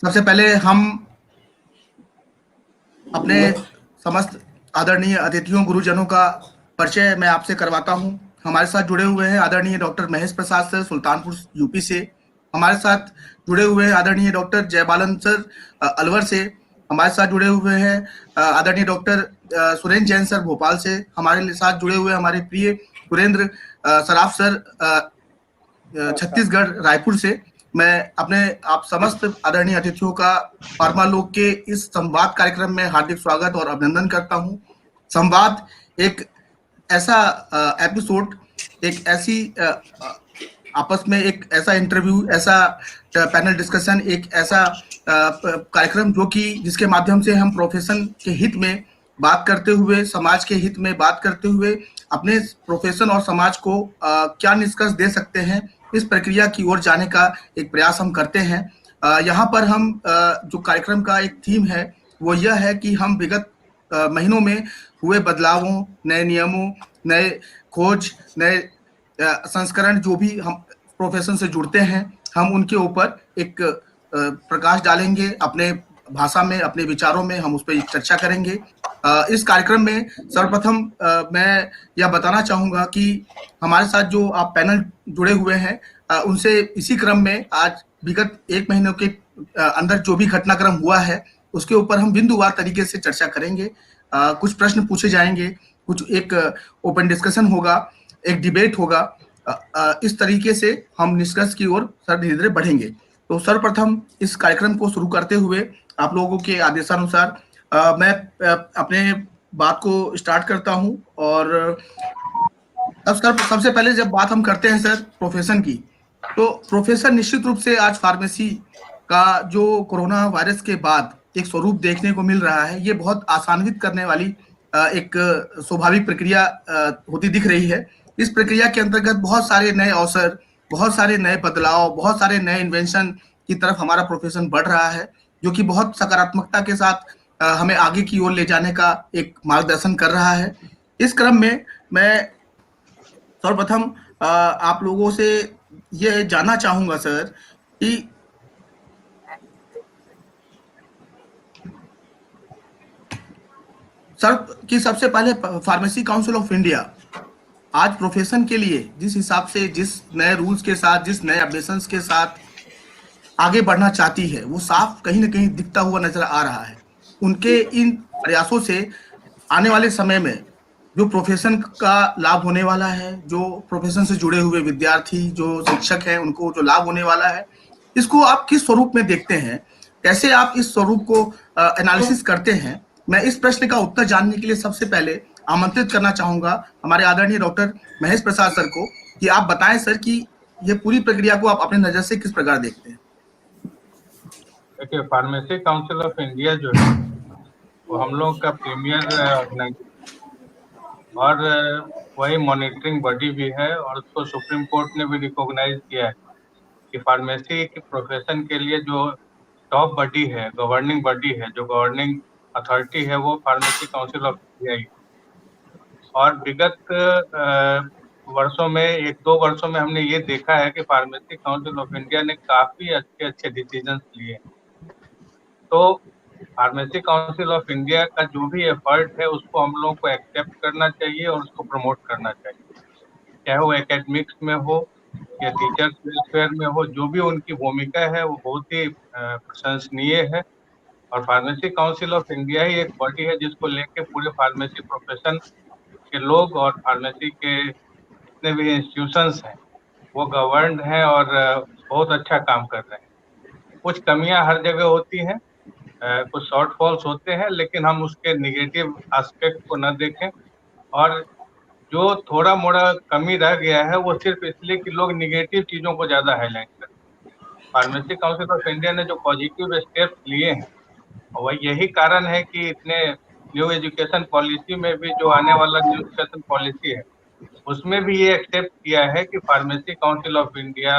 सबसे पहले हम अपने समस्त आदरणीय अतिथियों गुरुजनों का परिचय मैं आपसे करवाता हूं। हमारे साथ जुड़े हुए हैं आदरणीय doctor Mahesh Prasad sir, Sultanpur UP से। हमारे साथ जुड़े हुए हैं आदरणीय डॉक्टर जयबालन सर, अलवर से। हमारे साथ जुड़े हुए हैं आदरणीय डॉक्टर सुरेंद्र जैन सर, भोपाल से। हमारे साथ जुड़े हुए हमारे प्रिय सुरेंद्र सराफ सर, छत्तीसगढ़, रायपुर से। मैं अपने आप समस्त आदरणीय अतिथियों का फार्मालोक के इस संवाद कार्यक्रम में हार्दिक स्वागत और अभिनंदन करता हूं। संवाद एक ऐसा एपिसोड, एक ऐसी आपस में एक ऐसा इंटरव्यू, ऐसा पैनल डिस्कशन, एक ऐसा कार्यक्रम जो कि जिसके माध्यम से हम प्रोफेशन के हित में बात करते हुए, समाज के हित में बात करते हुए अपने प्रोफेशन और समाज को क्या निष्कर्ष दे सकते हैं, इस प्रक्रिया की ओर जाने का एक प्रयास हम करते हैं। यहाँ पर हम जो कार्यक्रम का एक थीम है वो यह है कि हम विगत महीनों में हुए बदलावों, नए नियमों, नए खोज, नए संस्करण जो भी हम प्रोफेशन से जुड़ते हैं, हम उनके ऊपर एक प्रकाश डालेंगे। अपने भाषा में, अपने विचारों में हम उस पर चर्चा करेंगे। इस कार्यक्रम में सर्वप्रथम मैं यह बताना चाहूंगा कि हमारे साथ जो आप पैनल जुड़े हुए हैं, उनसे इसी क्रम में आज विगत एक महीने के अंदर जो भी घटनाक्रम हुआ है उसके ऊपर हम बिंदुवार तरीके से चर्चा करेंगे। कुछ प्रश्न पूछे जाएंगे, कुछ एक ओपन डिस्कशन होगा, एक डिबेट होगा। इस तरीके से हम निष्कर्ष की ओर सर धीरे धीरे बढ़ेंगे। तो सर्वप्रथम इस कार्यक्रम को शुरू करते हुए आप लोगों के आदेशानुसार मैं अपने बात को स्टार्ट करता हूं। और अब सर सबसे पहले जब बात हम करते हैं सर प्रोफेशन की, तो प्रोफेशन निश्चित रूप से आज फार्मेसी का जो कोरोना वायरस के बाद एक स्वरूप देखने को मिल रहा है, ये बहुत आसान्वित करने वाली एक स्वाभाविक प्रक्रिया होती दिख रही है। इस प्रक्रिया के अंतर्गत बहुत सारे नए अवसर, बहुत सारे नए बदलाव, बहुत सारे नए इन्वेंशन की तरफ हमारा प्रोफेशन बढ़ रहा है, जो कि बहुत सकारात्मकता के साथ हमें आगे की ओर ले जाने का एक मार्गदर्शन कर रहा है। इस क्रम में मैं सर्वप्रथम आप लोगों से ये जानना चाहूंगा सर कि सबसे पहले फार्मेसी काउंसिल ऑफ इंडिया आज प्रोफेशन के लिए जिस हिसाब से, जिस नए रूल्स के साथ, जिस नए अपडेशंस के साथ आगे बढ़ना चाहती है, वो साफ कहीं ना कहीं दिखता हुआ नजर आ रहा है। उनके इन प्रयासों से आने वाले समय में जो प्रोफेशन का लाभ होने वाला है, जो प्रोफेशन से जुड़े हुए विद्यार्थी, जो शिक्षक हैं, उनको जो लाभ होने वाला है, इसको आप किस स्वरूप में देखते हैं? कैसे आप इस स्वरूप को एनालिसिस करते हैं? मैं इस प्रश्न का उत्तर जानने के लिए सबसे पहले आमंत्रित करना चाहूंगा हमारे आदरणीय डॉक्टर महेश प्रसाद सर को कि आप बताएं सर कि ये पूरी प्रक्रिया को आप अपने नजर से किस प्रकार देखते हैं? देखिए, फार्मेसी काउंसिल ऑफ इंडिया जो है वो हम लोग का प्रीमियर ऑर्गेनाइजेशन और वही मॉनिटरिंग बॉडी भी है, और उसको सुप्रीम कोर्ट ने भी रिकॉग्नाइज किया है कि फार्मेसी के प्रोफेशन के लिए जो टॉप बॉडी है, गवर्निंग बॉडी है, जो गवर्निंग अथॉरिटी है, वो फार्मेसी काउंसिल ऑफ इंडिया ही। और विगत वर्षों में, एक दो वर्षों में हमने ये देखा है कि फार्मेसी काउंसिल ऑफ इंडिया ने काफी अच्छे अच्छे डिसीजंस लिए। तो फार्मेसी काउंसिल ऑफ इंडिया का जो भी एफर्ट है उसको हम लोगों को एक्सेप्ट करना चाहिए और उसको प्रमोट करना चाहिए, चाहे वो एकेडमिक्स में हो या टीचर्स वेलफेयर में हो। जो भी उनकी भूमिका है वो बहुत ही प्रशंसनीय है। और फार्मेसी काउंसिल ऑफ इंडिया ही एक बॉडी है जिसको लेके पूरे फार्मेसी प्रोफेशन के लोग और फार्मेसी के जितने भी इंस्टीट्यूशंस हैं वो गवर्नड हैं और बहुत अच्छा काम कर रहे हैं। कुछ कमियां हर जगह होती हैं, कुछ शॉर्टफॉल्स होते हैं, लेकिन हम उसके निगेटिव एस्पेक्ट को न देखें। और जो थोड़ा मोड़ा कमी रह गया है वो सिर्फ इसलिए कि लोग निगेटिव चीजों को ज्यादा हाईलाइट करते हैं। फार्मेसी काउंसिल ऑफ इंडिया ने जो पॉजिटिव स्टेप्स लिए हैं, वह यही कारण है कि इतने न्यू एजुकेशन पॉलिसी में भी, जो आने वाला न्यू एजुकेशन पॉलिसी है, उसमें भी ये एक्सेप्ट किया है कि pharmacy council of India,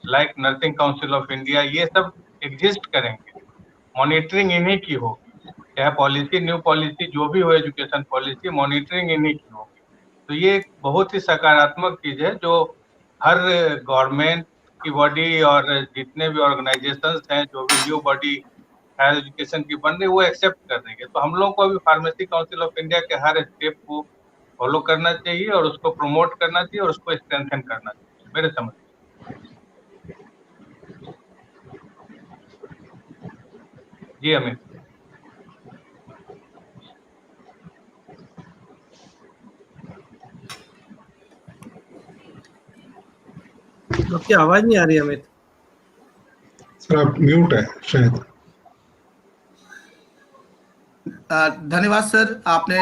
like nursing council of India, ये सब एग्जिस्ट करेंगे। मॉनिटरिंग इन्हीं की होगी, चाहे पॉलिसी, न्यू पॉलिसी जो भी हो, एजुकेशन पॉलिसी, मॉनिटरिंग इन्हीं की होगी। तो ये एक बहुत ही सकारात्मक चीज है जो हर गवर्नमेंट, की बॉडी और जितने भी ऑर्गेनाइजेशंस हैं, जो भी न्यू बॉडी हायर एजुकेशन की बन रही, वो एक्सेप्ट कर रही है। तो हम लोग को अभी फार्मेसी काउंसिल ऑफ इंडिया के हर स्टेप को फॉलो करना चाहिए और उसको प्रमोट करना चाहिए और उसको स्ट्रेंथन करना चाहिए, मेरे समझ। जी अमित। आपकी आवाज नहीं आ रही अमित। सर आप म्यूट है शायद। धन्यवाद सर, आपने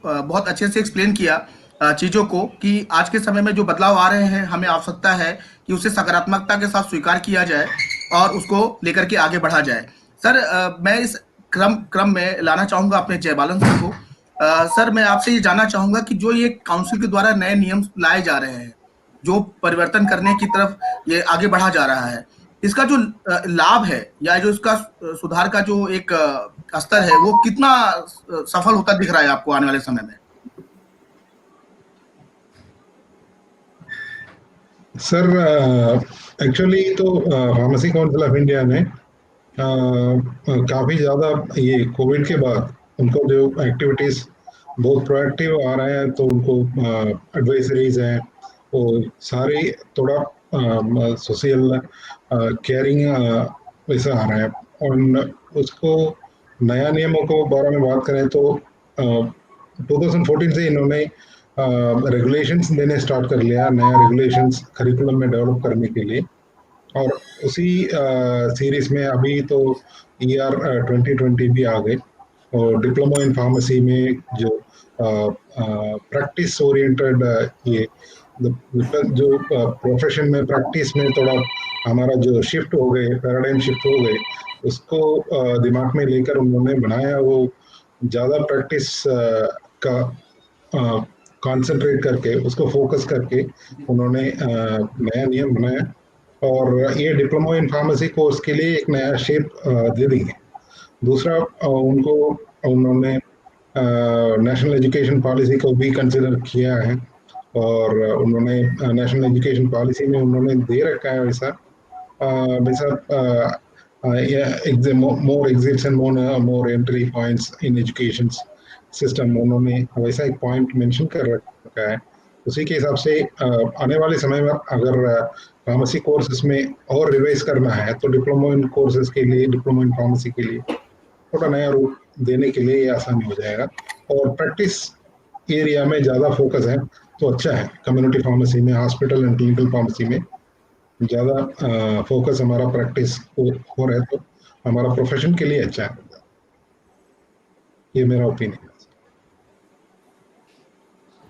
बहुत अच्छे से एक्सप्लेन किया चीज़ों को कि आज के समय में जो बदलाव आ रहे हैं, हमें आवश्यकता है कि उसे सकारात्मकता के साथ स्वीकार किया जाए और उसको लेकर के आगे बढ़ा जाए। सर मैं इस क्रम में लाना चाहूँगा अपने जयबालन सर को। सर मैं आपसे ये जानना चाहूँगा कि जो ये काउंसिल के द्वारा नए नियम लाए जा रहे हैं, जो परिवर्तन करने की तरफ ये आगे बढ़ा जा रहा है, इसका जो लाभ है या जो इसका सुधार का जो एक स्तर है, वो कितना सफल होता दिख रहा है आपको आने वाले समय में? सर एक्चुअली तो फार्मेसी काउंसिल ऑफ इंडिया ने काफ़ी ज़्यादा ये कोविड के बाद उनको जो एक्टिविटीज़ बहुत प्रोएक्टिव आ रहे हैं, तो उनको एडवाइजरीज हैं वो सारे थोड़ा सोशल केयरिंग वैसा आ रहा है। और उसको नया नियमों को बारे में बात करें तो 2014 से इन्होंने रेगुलेशंस देने स्टार्ट कर लिया, नया रेगुलेशंस करिकुलम में डेवलप करने के लिए। और उसी सीरीज में अभी तो ER 2020 भी आ गए और डिप्लोमा इन फार्मेसी में जो प्रैक्टिस ओरिएंटेड ये जो प्रोफेशन में प्रैक्टिस में थोड़ा हमारा जो शिफ्ट हो गए, पैराडाइम शिफ्ट हो गए, उसको दिमाग में लेकर उन्होंने बनाया। वो ज़्यादा प्रैक्टिस का कंसंट्रेट करके उसको फोकस करके उन्होंने नया नियम बनाया और ये डिप्लोमा इन फार्मेसी कोर्स के लिए एक नया शेप दे देंगे। दूसरा उनको उन्होंने नेशनल एजुकेशन पॉलिसी को भी कंसिडर किया है और उन्होंने नेशनल एजुकेशन पॉलिसी में उन्होंने दे रखा है वैसा more exits and more entry points in education system, उन्होंने वैसा एक पॉइंट मेंशन कर रखा है। उसी के हिसाब से आने वाले समय में अगर फार्मेसी कोर्सेज में और रिवाइज करना है तो डिप्लोमा इन कोर्सेज के लिए, डिप्लोमा इन फार्मेसी के लिए थोड़ा नया रूप देने के लिए ये आसानी हो जाएगा। और प्रैक्टिस एरिया में ज़्यादा फोकस है तो अच्छा है। कम्युनिटी फार्मेसी में, हॉस्पिटल एंड क्लिनिकल फार्मेसी में ज़्यादा फोकस हमारा प्रैक्टिस हो रहा है तो हमारा प्रोफेशन के लिए अच्छा है। ये मेरा ओपिनियन है।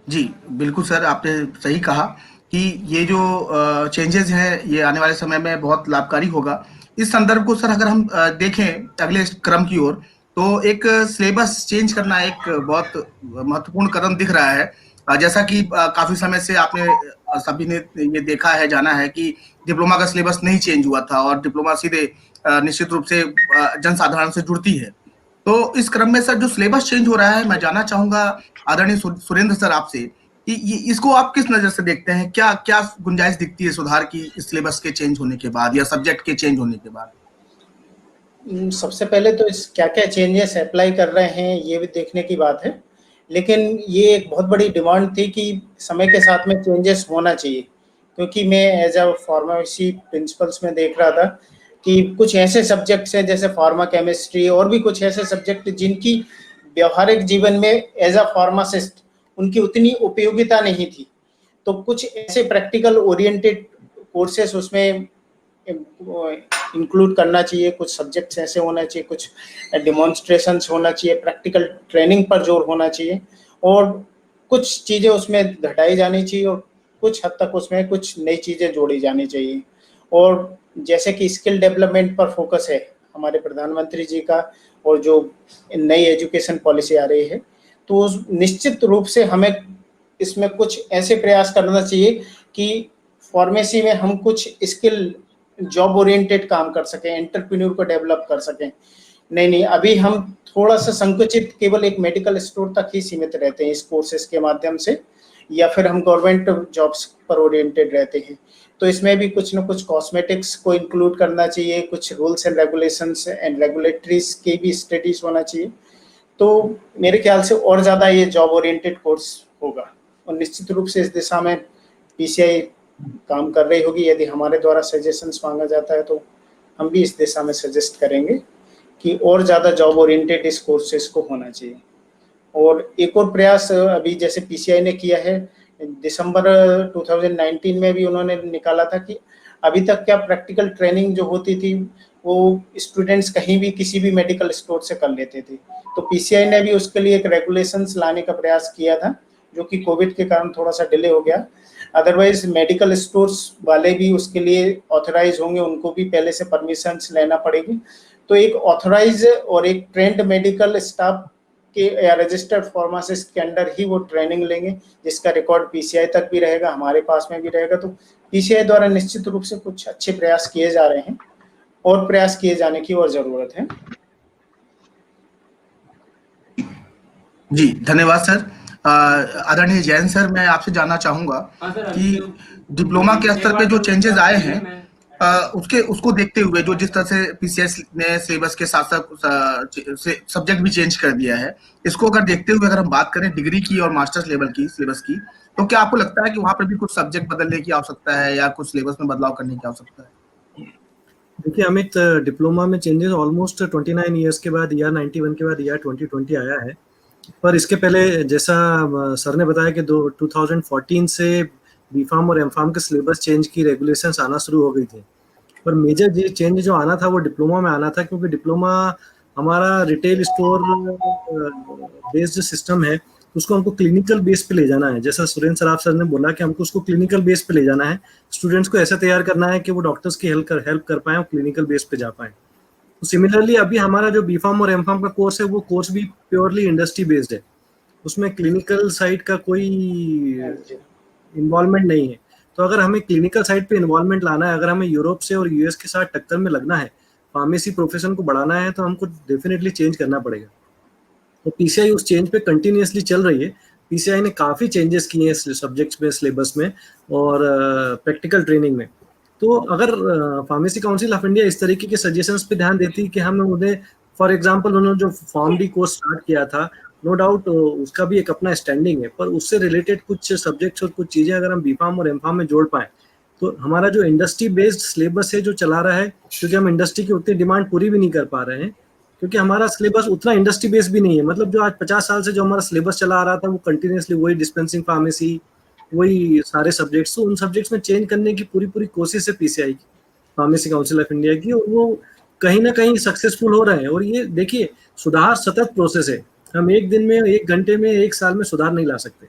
जी बिल्कुल सर, आपने सही कहा कि ये जो चेंजेस हैं ये आने वाले समय में बहुत लाभकारी होगा। इस संदर्भ को सर अगर हम देखें अगले क्रम की ओर, तो एक सिलेबस चेंज करना एक बहुत महत्वपूर्ण कदम दिख रहा है। जैसा कि काफी समय से आपने सभी ने ये देखा है, जाना है कि डिप्लोमा का सिलेबस नहीं चेंज हुआ था और डिप्लोमा सीधे निश्चित रूप से जनसाधारण से जुड़ती है। तो इस क्रम में सर जो सिलेबस चेंज हो रहा है, मैं जानना चाहूंगा आदरणीय सुरेंद्र सर आपसे कि इसको आप किस नजर से देखते हैं? क्या क्या गुंजाइश दिखती है सुधार की इस सिलेबस के चेंज होने के बाद या सब्जेक्ट के चेंज होने के बाद? सबसे पहले तो इस क्या क्या चेंजेस अप्लाई कर रहे हैं ये भी देखने की बात है, लेकिन ये एक बहुत बड़ी डिमांड थी कि समय के साथ में चेंजेस होना चाहिए। क्योंकि मैं एज अ फार्मेसी प्रिंसिपल्स में देख रहा था कि कुछ ऐसे सब्जेक्ट्स हैं जैसे फार्मा केमिस्ट्री और भी कुछ ऐसे सब्जेक्ट जिनकी व्यवहारिक जीवन में एज अ फार्मासिस्ट उनकी उतनी उपयोगिता नहीं थी। तो कुछ ऐसे प्रैक्टिकल ओरिएंटेड कोर्सेस उसमें इंक्लूड करना चाहिए। कुछ सब्जेक्ट्स ऐसे होना चाहिए, कुछ डेमोन्स्ट्रेशंस होना चाहिए, प्रैक्टिकल ट्रेनिंग पर जोर होना चाहिए और कुछ चीज़ें उसमें घटाई जानी चाहिए और कुछ हद तक उसमें कुछ नई चीज़ें जोड़ी जानी चाहिए। और जैसे कि स्किल डेवलपमेंट पर फोकस है हमारे प्रधानमंत्री जी का और जो नई एजुकेशन पॉलिसी आ रही है, तो निश्चित रूप से हमें इसमें कुछ ऐसे प्रयास करना चाहिए कि फार्मेसी में हम कुछ स्किल जॉब ओरिएंटेड काम कर सकें, एंटरप्रेन्योर को डेवलप कर सकें। नहीं अभी हम थोड़ा सा संकुचित केवल एक मेडिकल स्टोर तक ही सीमित रहते हैं इस कोर्सेज के माध्यम से, या फिर हम गवर्नमेंट जॉब्स पर ओरिएंटेड रहते हैं। तो इसमें भी कुछ ना कुछ कॉस्मेटिक्स को इंक्लूड करना चाहिए, कुछ rules and regulations and regulatories की भी स्टडीज होना चाहिए। तो मेरे ख्याल से और ज़्यादा ये जॉब ओरिएंटेड कोर्स होगा, और निश्चित रूप से इस दिशा में पीसीआई काम कर रही होगी। यदि हमारे द्वारा सजेशंस मांगा जाता है तो हम भी इस दिशा में सजेस्ट करेंगे कि और ज़्यादा जॉब ओरिएंटेड इस कोर्सेज को होना चाहिए। और एक और प्रयास अभी जैसे पीसीआई ने किया है, दिसंबर 2019 में भी उन्होंने निकाला था कि अभी तक क्या प्रैक्टिकल ट्रेनिंग जो होती थी वो स्टूडेंट्स कहीं भी किसी भी मेडिकल स्टोर से कर लेते थे। तो पीसीआई ने भी उसके लिए एक रेगुलेशंस लाने का प्रयास किया था, जो कि कोविड के कारण थोड़ा सा डिले हो गया। अदरवाइज मेडिकल स्टोर्स वाले भी उसके लिए ऑथराइज होंगे, उनको भी पहले से परमिशंस लेना पड़ेगी। तो एक ऑथराइज और एक ट्रेंड मेडिकल स्टाफ के या रजिस्टर्ड फार्मासिस्ट के अंडर ही वो ट्रेनिंग लेंगे, जिसका रिकॉर्ड पीसीआई तक भी रहेगा, हमारे पास में भी रहेगा। तो पीसीआई द्वारा निश्चित रूप से कुछ अच्छे प्रयास किए जा रहे हैं और प्रयास किए जाने की और जरूरत है। जी धन्यवाद सर। आदरणीय जैन सर, मैं आपसे जानना चाहूंगा कि डिप्लोमा के स्तर पे जो चेंजेस आए हैं उसको देखते हुए जो जिस तरह से पीसीएस ने सिलेबस के साथ साथ सब्जेक्ट भी चेंज कर दिया है, इसको अगर देखते हुए अगर हम बात करें डिग्री की और मास्टर्स लेवल की सिलेबस की, तो क्या आपको लगता है कि वहां पर भी कुछ सब्जेक्ट बदलने की आवश्यकता है या कुछ सिलेबस में बदलाव करने की आवश्यकता है? देखिए अमित, डिप्लोमा में चेंजेस ऑलमोस्ट 29 ईयर्स के बाद, ईयर 91 के बाद ईयर 2020 आया है। पर इसके पहले जैसा सर ने बताया कि 2014 से बीफार्म और एमफार्म के सिलेबस चेंज की रेगुलेशंस आना शुरू हो गई थी। पर मेजर चेंज जो आना था वो डिप्लोमा में आना था, क्योंकि डिप्लोमा हमारा रिटेल स्टोर बेस्ड सिस्टम है, उसको हमको क्लिनिकल बेस पे ले जाना है। जैसा सुरेंद्र सराफ सर ने बोला कि हमको उसको क्लिनिकल बेस पे ले जाना है, स्टूडेंट्स को ऐसा तैयार करना है कि वो डॉक्टर्स की हेल्प कर पाए और क्लिनिकल बेस पे जा पाए। तो सिमिलरली अभी हमारा जो बीफार्म और एमफार्म का कोर्स है वो कोर्स भी प्योरली इंडस्ट्री बेस्ड है, उसमें क्लिनिकल साइड का कोई इन्वॉल्वमेंट नहीं है। तो अगर हमें क्लिनिकल साइड पे इन्वॉल्वमेंट लाना है, अगर हमें यूरोप से और यूएस के साथ टक्कर में लगना है, फार्मेसी प्रोफेशन को बढ़ाना है, तो हमको डेफिनेटली चेंज करना पड़ेगा। तो पीसीआई उस चेंज पे कंटिन्यूसली चल रही है। पीसीआई ने काफ़ी चेंजेस किए हैं सब्जेक्ट्स में, सिलेबस में और प्रैक्टिकल ट्रेनिंग में। तो अगर फार्मेसी काउंसिल ऑफ इंडिया इस तरीके के सजेशंस पे ध्यान देती कि हम उन्हें, फॉर एग्जांपल उन्होंने जो फॉर्म डी कोर्स स्टार्ट किया था, नो डाउट उसका भी एक अपना स्टैंडिंग है, पर उससे रिलेटेड कुछ सब्जेक्ट्स और कुछ चीज़ें अगर हम बीफार्म और एमफार्म में जोड़ पाएँ, तो हमारा जो इंडस्ट्री बेस्ड सिलेबस है जो चला रहा है, क्योंकि हम इंडस्ट्री की उतनी डिमांड पूरी भी नहीं कर पा रहे हैं, क्योंकि हमारा सिलेबस उतना इंडस्ट्री बेस्ड भी नहीं है। मतलब जो आज 50 साल से जो हमारा सिलेबस चला आ रहा था वो कंटिन्यूसली वही डिस्पेंसिंग फार्मेसी, वही सारे सब्जेक्ट्स, तो उन सब्जेक्ट्स में चेंज करने की पूरी कोशिश है पीसीआई की, फार्मेसी काउंसिल ऑफ इंडिया की, और वो कहीं ना कहीं सक्सेसफुल हो रहे हैं। और ये देखिए, सुधार सतत प्रोसेस है, हम एक दिन में, एक घंटे में, एक साल में सुधार नहीं ला सकते।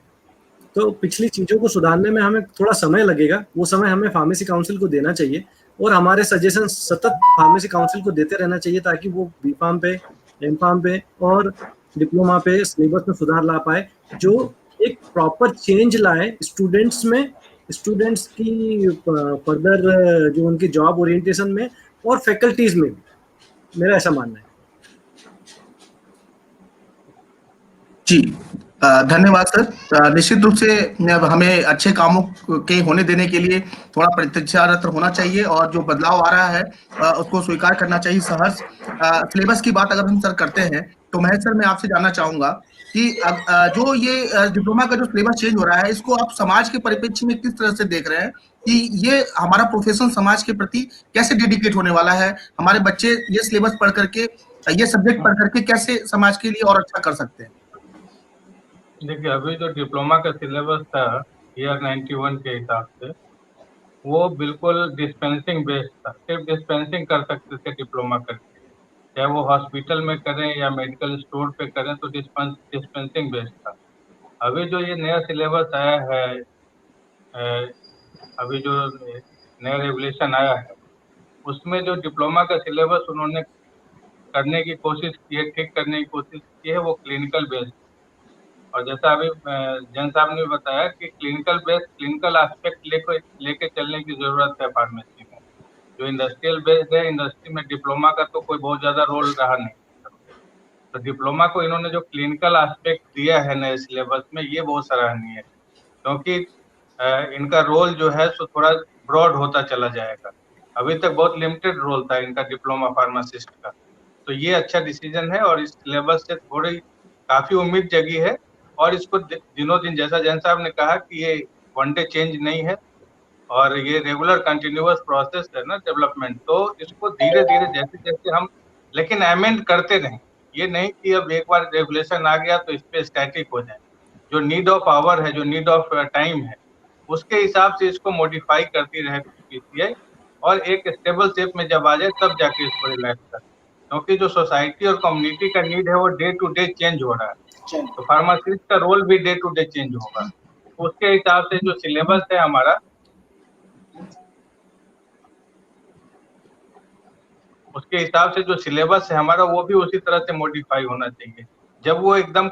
तो पिछली चीज़ों को सुधारने में हमें थोड़ा समय लगेगा, वो समय हमें फार्मेसी काउंसिल को देना चाहिए और हमारे सजेशन सतत फार्मेसी काउंसिल को देते रहना चाहिए, ताकि वो बीफार्म पे, एमफार्म पे और डिप्लोमा पे सिलेबस में सुधार ला पाए, जो एक प्रॉपर चेंज लाए स्टूडेंट्स में, स्टूडेंट्स की फर्दर जो उनकी जॉब ओरिएंटेशन में और फैकल्टीज में भी, मेरा ऐसा मानना है। जी धन्यवाद सर। निश्चित रूप से हमें अच्छे कामों के होने देने के लिए थोड़ा प्रतीक्षारत होना चाहिए और जो बदलाव आ रहा है उसको स्वीकार करना चाहिए सहर्ष। सिलेबस की बात अगर हम सर करते हैं तो महेश सर, मैं आपसे जानना चाहूंगा कि जो ये डिप्लोमा का जो सिलेबस चेंज हो रहा है, इसको आप समाज के परिप्रेक्ष्य में किस तरह से देख रहे हैं कि ये हमारा प्रोफेशन समाज के प्रति कैसे डेडिकेट होने वाला है? हमारे बच्चे ये सिलेबस पढ़ करके, ये सब्जेक्ट पढ़ करके कैसे समाज के लिए और अच्छा कर सकते हैं? देखिए, अभी जो डिप्लोमा का सिलेबस था ईयर 91 के हिसाब से, वो बिल्कुल डिस्पेंसिंग बेस्ड था, सिर्फ डिस्पेंसिंग कर सकते थे डिप्लोमा करके, चाहे वो हॉस्पिटल में करें या मेडिकल स्टोर पे करें, तो डिस्पेंसिंग बेस्ड था। अभी जो ये नया सिलेबस आया है, अभी जो नया रेगुलेशन आया है, उसमें जो डिप्लोमा का सिलेबस उन्होंने करने की कोशिश की है, ठीक करने की कोशिश की है, वो क्लिनिकल बेस्ड। और जैसा अभी जैन साहब ने बताया कि क्लिनिकल एस्पेक्ट लेके चलने की जरूरत है फार्मेसी में। जो इंडस्ट्रियल बेस्ड है, इंडस्ट्री में डिप्लोमा का तो कोई बहुत ज्यादा रोल रहा नहीं, तो डिप्लोमा को इन्होंने जो क्लिनिकल एस्पेक्ट दिया है नए सिलेबस में, ये बहुत सराहनीय है, क्योंकि इनका रोल जो है सो थोड़ा ब्रॉड होता चला जाएगा। अभी तक बहुत लिमिटेड रोल था इनका डिप्लोमा फार्मासिस्ट का, तो ये अच्छा डिसीजन है और इस सिलेबस से थोड़ी काफी उम्मीद जगी है। और इसको दिनों दिन, जैसा जैन साहब ने कहा कि ये वन डे चेंज नहीं है और ये रेगुलर कंटिन्यूअस प्रोसेस है ना डेवलपमेंट, तो इसको धीरे धीरे जैसे जैसे हम लेकिन अमेंड करते रहें। ये नहीं कि अब एक बार रेगुलेशन आ गया तो इस पे स्टैटिक हो जाए। जो नीड ऑफ आवर है, जो नीड ऑफ टाइम है, उसके हिसाब से इसको मॉडिफाई करती रहे पीसीआई, और एक स्टेबल शेप में जब आ जाए तब जाके इसको रिलैक्स करें, क्योंकि जो सोसाइटी और कम्युनिटी का नीड है वो डे टू डे चेंज हो रहा है, तो फार्मासिस्ट का रोल भी डे टू डे चेंज होगा। उसके हिसाब से जो सिलेबस है हमारा, उसके हिसाब से जो सिलेबस है हमारा वो भी उसी तरह से मॉडिफाई होना चाहिए। जब वो एकदम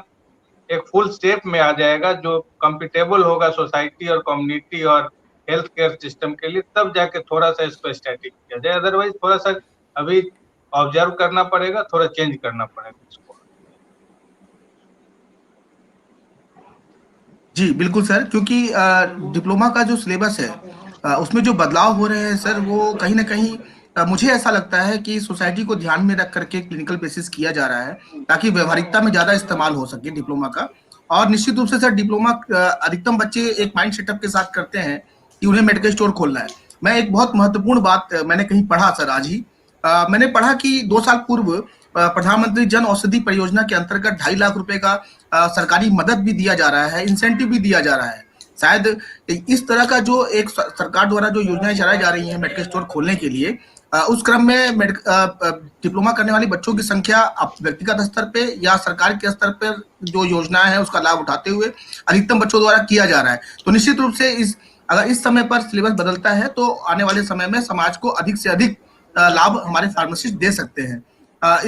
एक फुल स्टेप में आ जाएगा जो कंफर्टेबल होगा सोसाइटी और कम्युनिटी और हेल्थ केयर सिस्टम के लिए, तब जाके थोड़ा सा इसको स्टैटिक किया जाए। अदरवाइज थोड़ा सा अभी ऑब्जर्व करना पड़ेगा, थोड़ा चेंज करना पड़ेगा इसको। जी बिल्कुल सर, क्योंकि डिप्लोमा का जो सिलेबस है उसमें जो बदलाव हो रहे हैं सर, वो कहीं ना कहीं मुझे ऐसा लगता है कि सोसाइटी को ध्यान में रख करके क्लिनिकल बेसिस किया जा रहा है ताकि व्यवहारिकता में ज्यादा इस्तेमाल हो सके डिप्लोमा का। और निश्चित रूप से सर डिप्लोमा अधिकतम बच्चे एक माइंड सेटअप के साथ करते हैं कि उन्हें मेडिकल स्टोर खोलना है। मैं एक बहुत महत्वपूर्ण बात मैंने कहीं पढ़ा सर आज ही, मैंने पढ़ा कि 2 साल पूर्व प्रधानमंत्री जन औषधि परियोजना के अंतर्गत 2.5 लाख रुपए का सरकारी मदद भी दिया जा रहा है, इंसेंटिव भी दिया जा रहा है। शायद इस तरह का जो एक सरकार द्वारा जो योजनाएं चलाई जा रही हैं मेडिकल स्टोर खोलने के लिए, उस क्रम में डिप्लोमा करने वाले बच्चों की संख्या व्यक्तिगत स्तर पे या सरकार के स्तर पर जो योजनाएं हैं उसका लाभ उठाते हुए अधिकतम बच्चों द्वारा किया जा रहा है। तो निश्चित रूप से अगर इस समय पर सिलेबस बदलता है तो आने वाले समय में समाज को अधिक से अधिक लाभ हमारे फार्मासिस्ट दे सकते हैं।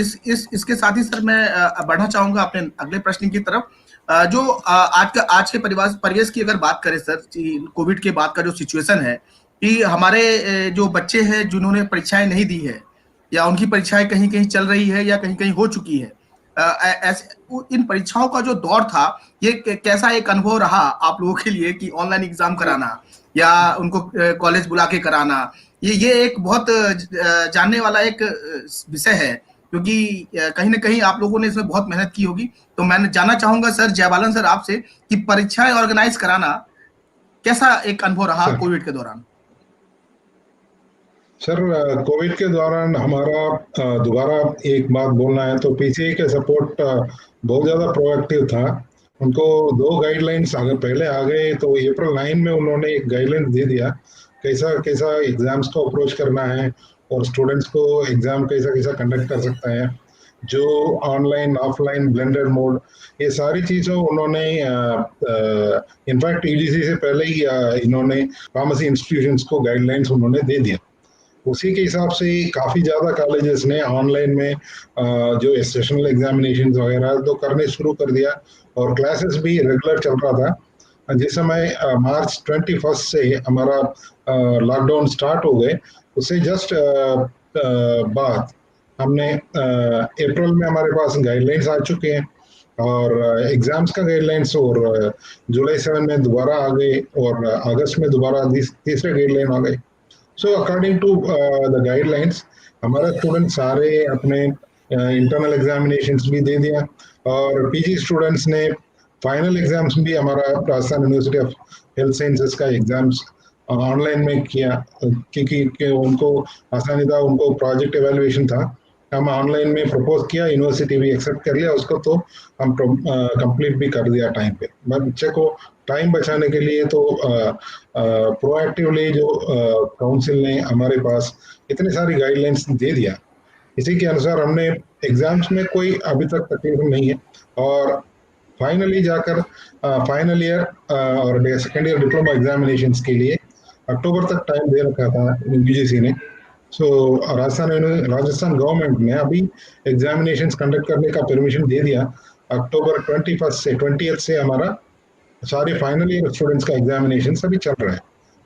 इसके साथ ही सर मैं बढ़ना चाहूंगा अपने अगले प्रश्न की तरफ। जो आज के परिवेश की अगर बात करें सर, कोविड के बाद का जो सिचुएशन है कि हमारे जो बच्चे हैं जिन्होंने परीक्षाएं नहीं दी है या उनकी परीक्षाएं कहीं कहीं चल रही है या कहीं कहीं हो चुकी है, इन परीक्षाओं का जो दौर था, ये कैसा एक अनुभव रहा आप लोगों के लिए कि ऑनलाइन एग्जाम कराना या उनको कॉलेज बुला के कराना, ये एक बहुत जानने वाला एक विषय है, क्योंकि कहीं ना कहीं आप लोगों ने इसमें बहुत मेहनत की होगी। तो मैं जानना चाहूंगा सर जयबालन सर आपसे कि परीक्षाएं ऑर्गेनाइज कराना कैसा एक अनुभव रहा कोविड के दौरान? सर कोविड के दौरान हमारा दोबारा एक बात बोलना है तो पीसीआई का सपोर्ट बहुत ज़्यादा प्रोएक्टिव था। उनको 2 गाइडलाइंस अगर पहले आ गए तो अप्रैल 9 में उन्होंने एक गाइडलाइन दे दिया कैसा कैसा एग्जाम्स को अप्रोच करना है और स्टूडेंट्स को एग्जाम कैसा कैसा कंडक्ट कर सकता है, जो ऑनलाइन ऑफलाइन ब्लेंडेड मोड, ये सारी चीज़ों उन्होंने इनफैक्ट यूजीसी से पहले ही इन्होंने फार्मेसी इंस्टीट्यूशंस को गाइडलाइंस उन्होंने दे दिया। उसी के हिसाब से काफ़ी ज़्यादा कॉलेजेस ने ऑनलाइन में जो सेशनल एग्जामिनेशन वगैरह तो करने शुरू कर दिया और क्लासेस भी रेगुलर चल रहा था। जिस समय मार्च 21 से हमारा लॉकडाउन स्टार्ट हो गए, उससे जस्ट बाद हमने अप्रैल में हमारे पास गाइडलाइंस आ चुके हैं और एग्जाम्स का गाइडलाइंस और जुलाई 7 में दोबारा आ गए और अगस्त में दोबारा तीसरे गाइडलाइन आ गए। So according to the guidelines हमारे स्टूडेंट सारे अपने इंटरनल एग्जामिनेशंस भी दे दिया और पीजी स्टूडेंट्स ने फाइनल एग्जाम्स भी हमारा Rajasthan University of Health Sciences का एग्जाम्स ऑनलाइन में किया क्योंकि उनको आसानी था, उनको प्रोजेक्ट एवेल्युएशन था। हम ऑनलाइन में प्रपोज किया, यूनिवर्सिटी भी एक्सेप्ट कर लिया उसको, तो हम कंप्लीट भी कर दिया टाइम पे। बच्चे को टाइम बचाने के लिए तो प्रोएक्टिवली जो काउंसिल ने हमारे पास इतनी सारी गाइडलाइंस दे दिया, इसी के अनुसार हमने एग्जाम्स में कोई अभी तक तकलीफ नहीं है और फाइनली जाकर फाइनल ईयर और सेकेंड ईयर डिप्लोमा एग्जामिनेशंस के लिए अक्टूबर तक टाइम दे रखा था यूजीसी ने। सो राजस्थान गवर्नमेंट ने अभी एग्जामिनेशंस कंडक्ट करने का परमिशन दे दिया। अक्टूबर 21 से 20 से हमारा सारे फाइनल ईयर स्टूडेंट्स का एग्जामिनेशन सभी चल रहा है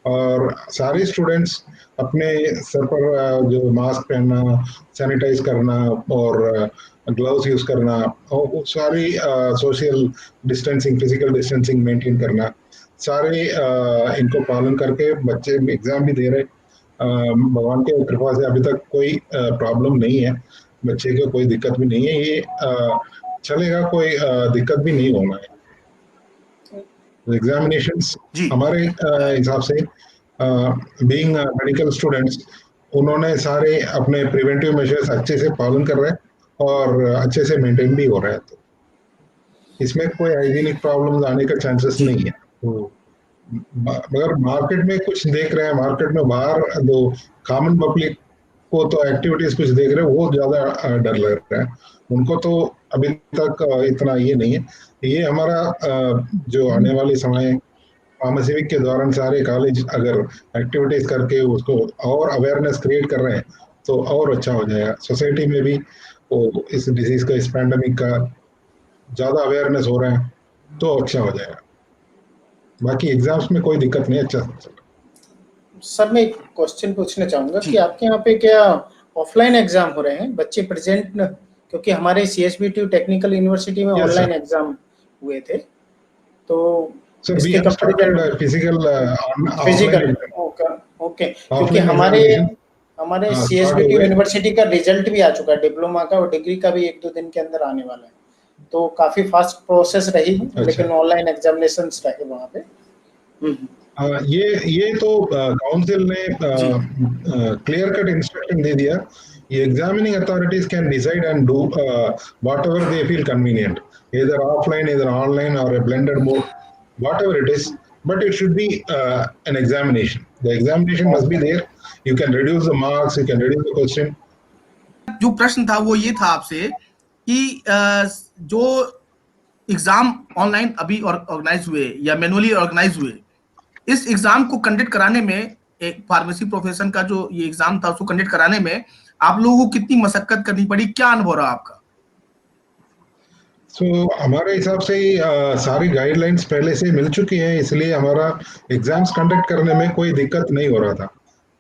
और सारे स्टूडेंट्स अपने सर पर जो मास्क पहनना, सैनिटाइज करना और ग्लव्स यूज करना और सारी social distancing, physical distancing maintain करना, सारे इनको पालन करके बच्चे एग्जाम भी दे रहे। भगवान के कृपा से अभी तक कोई प्रॉब्लम नहीं है, बच्चे को कोई दिक्कत भी नहीं है, ये चलेगा, कोई दिक्कत भी नहीं होना है। एग्जामिनेशंस जी हमारे हिसाब से बीइंग मेडिकल स्टूडेंट्स, उन्होंने सारे अपने प्रिवेंटिव मेजर्स अच्छे से पालन कर रहे हैं और अच्छे से मेंटेन भी हो रहा है, तो इसमें कोई हाइजीनिक प्रॉब्लम्स आने का चांसेस नहीं है। तो मगर मार्केट में कुछ देख रहे हैं, मार्केट में बाहर जो कॉमन पब्लिक को तो एक्टिविटीज कुछ देख रहे हैं, वो ज्यादा डर लग रहा है उनको, तो अभी तक इतना ये नहीं है। ये हमारा जो आने वाले समय फार्मेसी वीक के दौरान सारे कॉलेज अगर एक्टिविटीज करके उसको और अवेयरनेस क्रिएट कर रहे हैं तो और अच्छा हो जाएगा। सोसाइटी में भी वो इस डिजीज का, इस पैंडेमिक का ज्यादा अवेयरनेस हो रहा है तो अच्छा हो जाएगा। बाकी एग्जाम्स में कोई दिक्कत नहीं, अच्छा चल रहा। सर मैं एक क्वेश्चन पूछना चाहूंगा कि आपके यहाँ पे क्या ऑफलाइन एग्जाम हो रहे हैं, बच्चे प्रेजेंट, क्योंकि हमारे CSBTU टेक्निकल यूनिवर्सिटी में ऑनलाइन एग्जाम हुए थे, तो So we have started physical okay क्योंकि हमारे CSBTU यूनिवर्सिटी का रिजल्ट भी आ चुका है, डिप्लोमा का और डिग्री का भी 1-2 दिन के अंदर आने वाला है, तो काफी फास्ट प्रोसेस रही, लेकिन ऑनलाइन एग्जामिनेशंस रहे वहाँ पे। ये तो काउंसिल ने क्लियर कट इंस्ट्रक्शन दे दिया, ये examining authorities can decide and do whatever they feel convenient, either offline, either online or a blended mode, whatever it is, but it should be an examination. The examination must be there. You can reduce the marks, you can reduce the question. जो प्रश्न था वो ये था आपसे कि जो exam online अभी ऑर्गेनाइज हुए या मैनुअली ऑर्गेनाइज हुए, इस एग्जाम को कंडक्ट कराने में, एक फार्मेसी प्रोफेशन का जो ये एग्जाम था उसको कंडक्ट कराने में आप लोगों को कितनी मशक्कत करनी पड़ी, क्या अनुभव रहा आपका? हमारे हिसाब से सारी गाइडलाइंस पहले से मिल चुकी हैं, इसलिए हमारा एग्जाम्स कंडक्ट करने में कोई दिक्कत नहीं हो रहा था।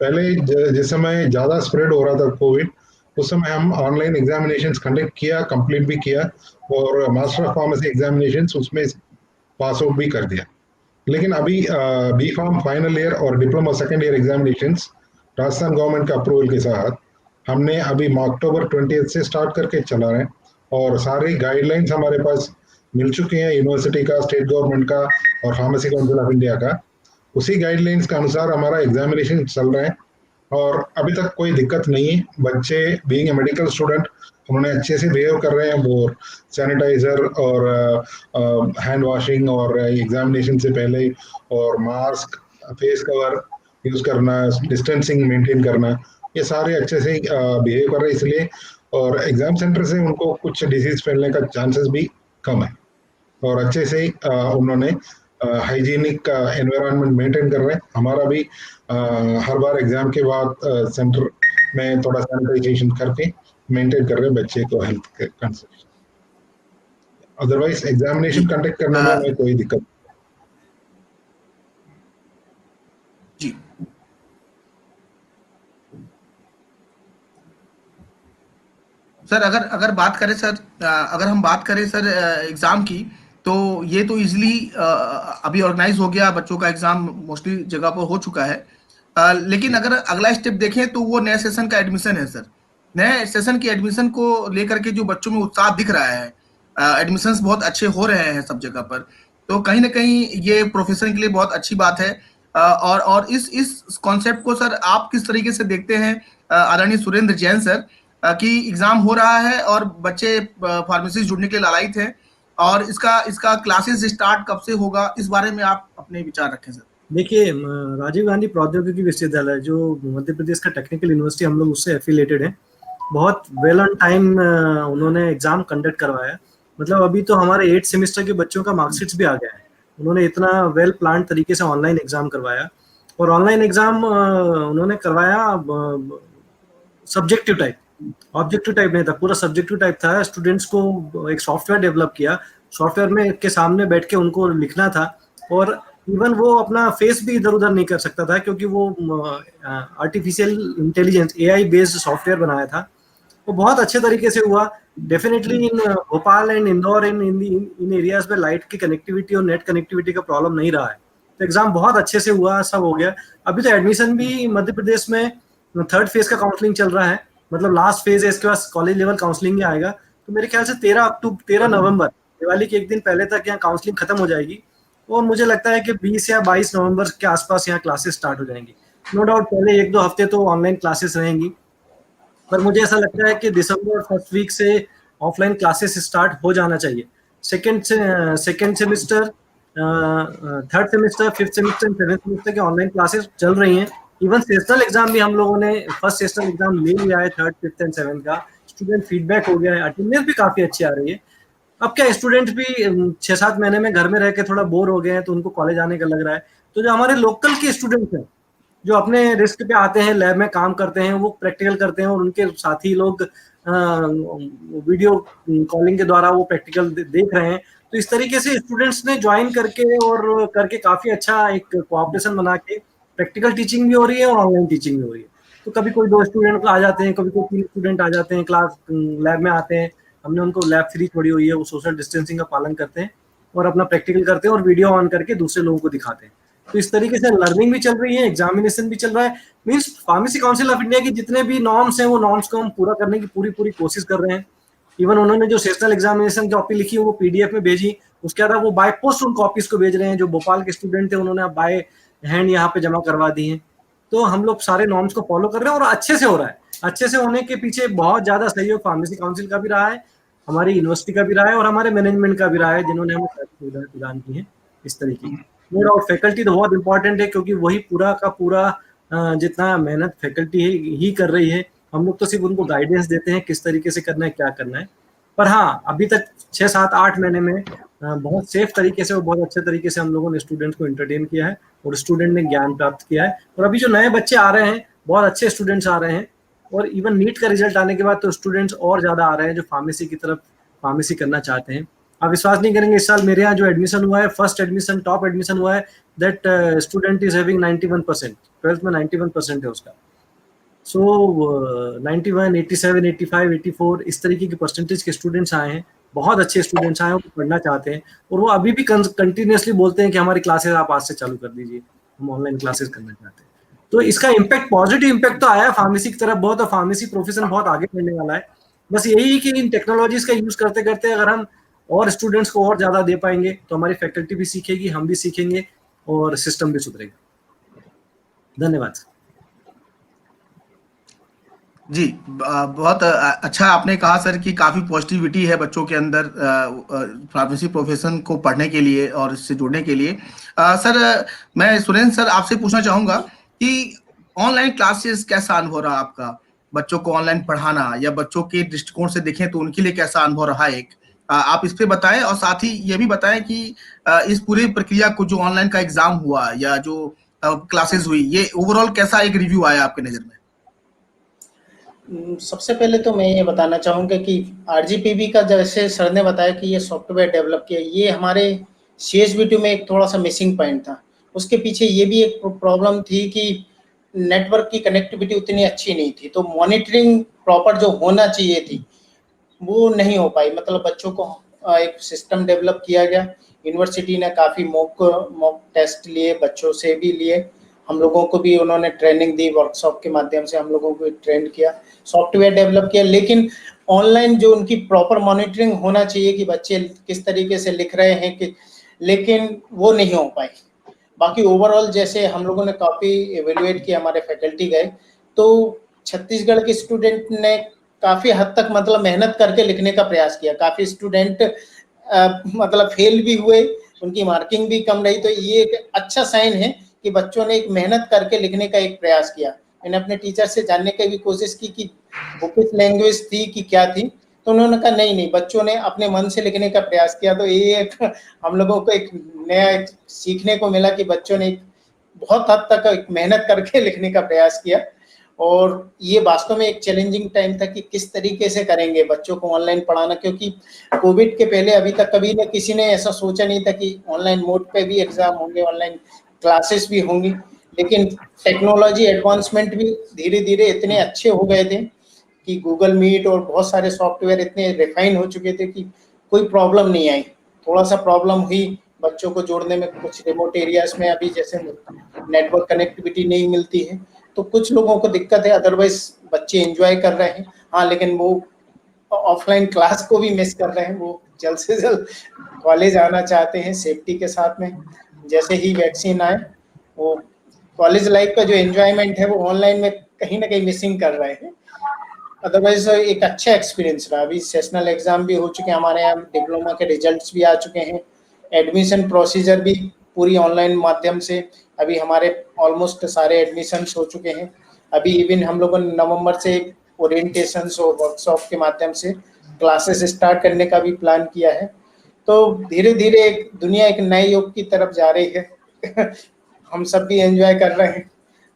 पहले जिस समय ज़्यादा स्प्रेड हो रहा था कोविड, उस समय हम ऑनलाइन एग्जामिनेशंस कंडक्ट किया, कंप्लीट भी किया और मास्टर ऑफ फार्मेसी एग्जामिनेशंस उसमें पास आउट भी कर दिया। लेकिन अभी B.Pharm फाइनल ईयर और diploma second year examinations Rajasthan government का अप्रूवल के साथ हमने अभी अक्टूबर 20 से स्टार्ट करके चला रहे हैं और सारी गाइडलाइंस हमारे पास मिल चुकी हैं, यूनिवर्सिटी का, स्टेट गवर्नमेंट का और फार्मेसी काउंसिल ऑफ इंडिया का। उसी गाइडलाइंस के अनुसार हमारा एग्जामिनेशन चल रहा है और अभी तक कोई दिक्कत नहीं है। बच्चे बीइंग ए मेडिकल स्टूडेंट उन्होंने अच्छे से बिहेव कर रहे हैं, वो सैनिटाइजर और हैंड वॉशिंग और एग्जामिनेशन से पहले और मास्क, फेस कवर यूज करना, डिस्टेंसिंग मेंटेन करना, ये सारे अच्छे से बिहेव कर रहे हैं, इसलिए और एग्जाम सेंटर से उनको कुछ डिजीज फैलने का चांसेस भी कम है और अच्छे से उन्होंने हाइजीनिक एनवायरनमेंट मेंटेन कर रहे हैं। हमारा भी हर बार एग्जाम के बाद सेंटर में थोड़ा सैनिटाइजेशन करके मेंटेन कर रहे हैं बच्चे को हेल्थ के कंसर्न। अदरवाइज एग्जामिनेशन कंडक्ट करने में हमें कोई दिक्कत जी। सर अगर बात करें सर, अगर हम बात करें सर एग्जाम की, तो ये तो इजीली अभी ऑर्गेनाइज हो गया, बच्चों का एग्जाम मोस्टली जगह पर हो चुका है, लेकिन अगर अगला स्टेप देखें तो वो नए सेशन का एडमिशन है सर। नए सेशन की एडमिशन को लेकर के जो बच्चों में उत्साह दिख रहा है, एडमिशंस बहुत अच्छे हो रहे हैं सब जगह पर, तो कहीं ना कहीं ये प्रोफेशन के लिए बहुत अच्छी बात है। और इस कॉन्सेप्ट को सर आप किस तरीके से देखते हैं आदरणीय सुरेंद्र जैन सर, कि एग्जाम हो रहा है और बच्चे फार्मेसी जुड़ने के लिए लालायित हैं, और इसका क्लासेस स्टार्ट कब से होगा, इस बारे में आप अपने विचार रखें सर। देखिए, राजीव गांधी प्रौद्योगिकी विश्वविद्यालय जो मध्य प्रदेश का टेक्निकल यूनिवर्सिटी, हम लोग उससे एफिलेटेड है, बहुत वेल ऑन टाइम उन्होंने एग्जाम कंडक्ट करवाया। मतलब अभी तो हमारे 8th सेमेस्टर के बच्चों का मार्कशीट्स भी आ गया है। उन्होंने इतना वेल प्लान तरीके से ऑनलाइन एग्जाम करवाया, और ऑनलाइन एग्जाम उन्होंने करवाया सब्जेक्टिव टाइप, ऑब्जेक्टिव टाइप नहीं था, पूरा सब्जेक्टिव टाइप था। स्टूडेंट्स को एक सॉफ्टवेयर डेवलप किया, सॉफ्टवेयर में के सामने बैठ के उनको लिखना था, और इवन वो अपना फेस भी इधर उधर नहीं कर सकता था, क्योंकि वो artificial intelligence AI based software बनाया था। वो बहुत अच्छे तरीके से हुआ। Definitely in Bhopal and Indore in areas में लाइट की कनेक्टिविटी और नेट कनेक्टिविटी का प्रॉब्लम नहीं रहा है, तो एग्जाम बहुत अच्छे से हुआ, सब हो गया। अभी तो एडमिशन भी मध्य प्रदेश में 3rd फेज का काउंसलिंग चल रहा है, मतलब लास्ट फेज है, इसके बाद कॉलेज लेवल काउंसलिंग ही आएगा। तो मेरे ख्याल से 13 नवंबर, दिवाली के एक दिन पहले तक यहाँ काउंसलिंग खत्म हो जाएगी, और मुझे लगता है कि 20 या 22 नवंबर के आसपास यहाँ क्लासेस स्टार्ट हो जाएंगी। नो डाउट पहले 1-2 हफ्ते तो ऑनलाइन क्लासेस रहेंगी, पर मुझे ऐसा लगता है कि दिसंबर फर्स्ट वीक से ऑफलाइन क्लासेस स्टार्ट हो जाना चाहिए। Second semester, 3rd semester, 5th semester, 7th semester के ऑनलाइन क्लासेस चल रही हैं। इवन सेशनल एग्जाम भी हम लोगों ने फर्स्ट सेशनल एग्जाम ले लिया है 3rd, 5th एंड 7th का। स्टूडेंट फीडबैक हो गया है, अटेंडेंस भी काफी अच्छी आ रही है। अब क्या स्टूडेंट भी 6-7 महीने में घर में रह के थोड़ा बोर हो गए हैं, तो उनको कॉलेज आने का लग रहा है। तो जो हमारे लोकल के स्टूडेंट्स हैं, जो अपने रिस्क पे आते हैं, लैब में काम करते हैं, वो प्रैक्टिकल करते हैं, और उनके साथी लोग वीडियो कॉलिंग के द्वारा वो प्रैक्टिकल देख रहे हैं। तो इस तरीके से स्टूडेंट्स ने ज्वाइन करके और करके काफी अच्छा एक कोऑपरेशन बना के प्रैक्टिकल टीचिंग भी हो रही है और ऑनलाइन टीचिंग भी हो रही है। तो कभी कोई 2 स्टूडेंट आ जाते हैं, कभी कोई 3 स्टूडेंट आ जाते हैं, क्लास लैब में आते हैं, हमने उनको लैब फ्री छोड़ी हुई है, वो सोशल डिस्टेंसिंग का पालन करते हैं और अपना प्रैक्टिकल करते हैं और वीडियो ऑन करके दूसरे लोगों को दिखाते हैं। तो इस तरीके से लर्निंग भी चल रही है, एग्जामिनेशन भी चल रहा है। Means pharmacy council of India की जितने भी नॉर्म्स हैं, वो नॉर्म्स को हम पूरा करने की पूरी कोशिश कर रहे हैं। इवन उन्होंने जो सेशनल एग्जामिनेशन की कॉपी लिखी है वो पीडीएफ में भेजी, उसके बाद वो बाय पोस्ट उन कॉपीज को भेज रहे हैं। जो भोपाल के स्टूडेंट थे उन्होंने अब बाय हैंड यहाँ पे जमा करवा दी है। तो हम लोग सारे नॉर्म्स को फॉलो कर रहे हैं और अच्छे से हो रहा है। अच्छे से होने के पीछे बहुत ज्यादा सहयोग फार्मेसी काउंसिल का भी रहा है, हमारी यूनिवर्सिटी का भी रहा है और हमारे मैनेजमेंट का भी रहा है, जिन्होंने हमें सुविधाएं प्रदान की है इस तरीके की। मोर और फैकल्टी तो बहुत इंपॉर्टेंट है, क्योंकि वही पूरा का पूरा जितना मेहनत फैकल्टी ही कर रही है, हम लोग तो सिर्फ उनको गाइडेंस देते हैं किस तरीके से करना है, क्या करना है। पर हाँ, अभी तक 6-7-8 महीने में बहुत सेफ तरीके से और बहुत अच्छे तरीके से हम लोगों ने स्टूडेंट को एंटरटेन किया है और स्टूडेंट ने ज्ञान प्राप्त किया है। और अभी जो नए बच्चे आ रहे हैं, बहुत अच्छे स्टूडेंट्स आ रहे हैं, और इवन नीट का रिजल्ट आने के बाद तो स्टूडेंट्स और ज्यादा आ रहे हैं जो फार्मेसी की तरफ फार्मेसी करना चाहते हैं। आप विश्वास नहीं करेंगे, इस साल मेरे यहाँ जो एडमिशन हुआ है, फर्स्ट एडमिशन, टॉप एडमिशन हुआ है, that student is having 91%, 12th में 91% है उसका। सो 91, 87, 85, 84 इस तरीके के परसेंटेज के स्टूडेंट्स आए हैं। बहुत अच्छे स्टूडेंट्स आए हैं, वो पढ़ना चाहते हैं और वो अभी भी कंटिन्यूसली बोलते हैं कि हमारी क्लासेस आप आज से चालू कर दीजिए, हम ऑनलाइन क्लासेस करना चाहते हैं। तो इसका इम्पैक्ट, पॉजिटिव इम्पैक्ट तो आया फार्मेसी की तरफ बहुत, और फार्मेसी प्रोफेशन बहुत आगे बढ़ने वाला है। बस यही कि इन टेक्नोलॉजीज का यूज करते करते अगर हम और स्टूडेंट्स को और ज्यादा दे पाएंगे तो हमारी फैकल्टी भी सीखेगी, हम भी सीखेंगे और सिस्टम भी सुधरेगा। धन्यवाद। जी, बहुत अच्छा आपने कहा सर कि काफ़ी पॉजिटिविटी है बच्चों के अंदर फार्मेसी प्रोफेशन को पढ़ने के लिए और इससे जुड़ने के लिए। सर, मैं सुरेंद्र सर आपसे पूछना चाहूँगा कि ऑनलाइन क्लासेस कैसा अनुभव रहा आपका? बच्चों को ऑनलाइन पढ़ाना या बच्चों के दृष्टिकोण से देखें तो उनके लिए कैसा अनुभव रहा एक? आप इस पे बताएं और साथ ही ये भी बताएं कि इस पूरी प्रक्रिया को, जो ऑनलाइन का एग्जाम हुआ या जो क्लासेस हुई, ये ओवरऑल कैसा एक रिव्यू आया आपके नज़र में? सबसे पहले तो मैं ये बताना चाहूँगा कि आरजीपीवी का, जैसे सर ने बताया कि ये सॉफ्टवेयर डेवलप किया, ये हमारे सीएसबी2 में एक थोड़ा सा मिसिंग पॉइंट था। उसके पीछे ये भी एक प्रॉब्लम थी कि नेटवर्क की कनेक्टिविटी उतनी अच्छी नहीं थी, तो मॉनिटरिंग प्रॉपर जो होना चाहिए थी वो नहीं हो पाई। मतलब बच्चों को एक सिस्टम डेवलप किया गया, यूनिवर्सिटी ने काफ़ी मॉक टेस्ट लिए, बच्चों से भी लिए, हम लोगों को भी उन्होंने ट्रेनिंग दी, वर्कशॉप के माध्यम से हम लोगों को ट्रेंड किया, सॉफ्टवेयर डेवलप किया। लेकिन ऑनलाइन जो उनकी प्रॉपर मॉनिटरिंग होना चाहिए कि बच्चे किस तरीके से लिख रहे हैं, कि लेकिन वो नहीं हो पाई। बाकी ओवरऑल जैसे हम लोगों ने काफ़ी एवेल्युएट किया, हमारे फैकल्टी गए, तो छत्तीसगढ़ के स्टूडेंट ने काफ़ी हद तक मतलब मेहनत करके लिखने का प्रयास किया। काफ़ी स्टूडेंट मतलब फेल भी हुए, उनकी मार्किंग भी कम रही। तो ये एक अच्छा साइन है कि बच्चों ने एक मेहनत करके लिखने का एक प्रयास किया। मैंने अपने टीचर से जानने की भी कोशिश की कि वो किस लैंग्वेज थी कि क्या थी, तो उन्होंने कहा नहीं, बच्चों ने अपने मन से लिखने का प्रयास किया। तो ये एक हम लोगों को एक नया सीखने को मिला कि बच्चों ने बहुत हद तक मेहनत करके लिखने का प्रयास किया। और ये वास्तव में एक चैलेंजिंग टाइम था कि किस तरीके से करेंगे बच्चों को ऑनलाइन पढ़ाना, क्योंकि कोविड के पहले अभी तक कभी न किसी ने ऐसा सोचा नहीं था कि ऑनलाइन मोड पे भी एग्जाम होंगे, ऑनलाइन क्लासेस भी होंगी। लेकिन टेक्नोलॉजी एडवांसमेंट भी धीरे धीरे इतने अच्छे हो गए थे कि गूगल मीट और बहुत सारे सॉफ्टवेयर इतने रिफाइन हो चुके थे कि कोई प्रॉब्लम नहीं आई। थोड़ा सा प्रॉब्लम हुई बच्चों को जोड़ने में कुछ रिमोट एरियाज में अभी जैसे नेटवर्क कनेक्टिविटी नहीं मिलती है, तो कुछ लोगों को दिक्कत है, अदरवाइज बच्चे एंजॉय कर रहे हैं। हाँ, लेकिन वो ऑफलाइन क्लास को भी मिस कर रहे हैं, वो जल्द से जल्द कॉलेज आना चाहते हैं सेफ्टी के साथ में। जैसे ही वैक्सीन आए, वो कॉलेज लाइफ का जो एंजॉयमेंट है वो ऑनलाइन में कहीं ना कहीं मिसिंग कर रहे हैं। अदरवाइज एक अच्छा एक्सपीरियंस रहा। अभी सेशनल एग्जाम भी हो चुके हैं हमारे यहाँ, डिप्लोमा के रिजल्ट्स भी आ चुके हैं, एडमिशन प्रोसीजर भी पूरी ऑनलाइन माध्यम से अभी हमारे ऑलमोस्ट सारे एडमिशन्स हो चुके हैं। अभी इवन हम लोगों ने नवंबर से ओरिएंटेशन और वर्कशॉप के माध्यम से क्लासेस स्टार्ट करने का भी प्लान किया है। तो धीरे धीरे एक दुनिया एक नए युग की तरफ जा रही है। हम सब भी एंजॉय कर रहे हैं।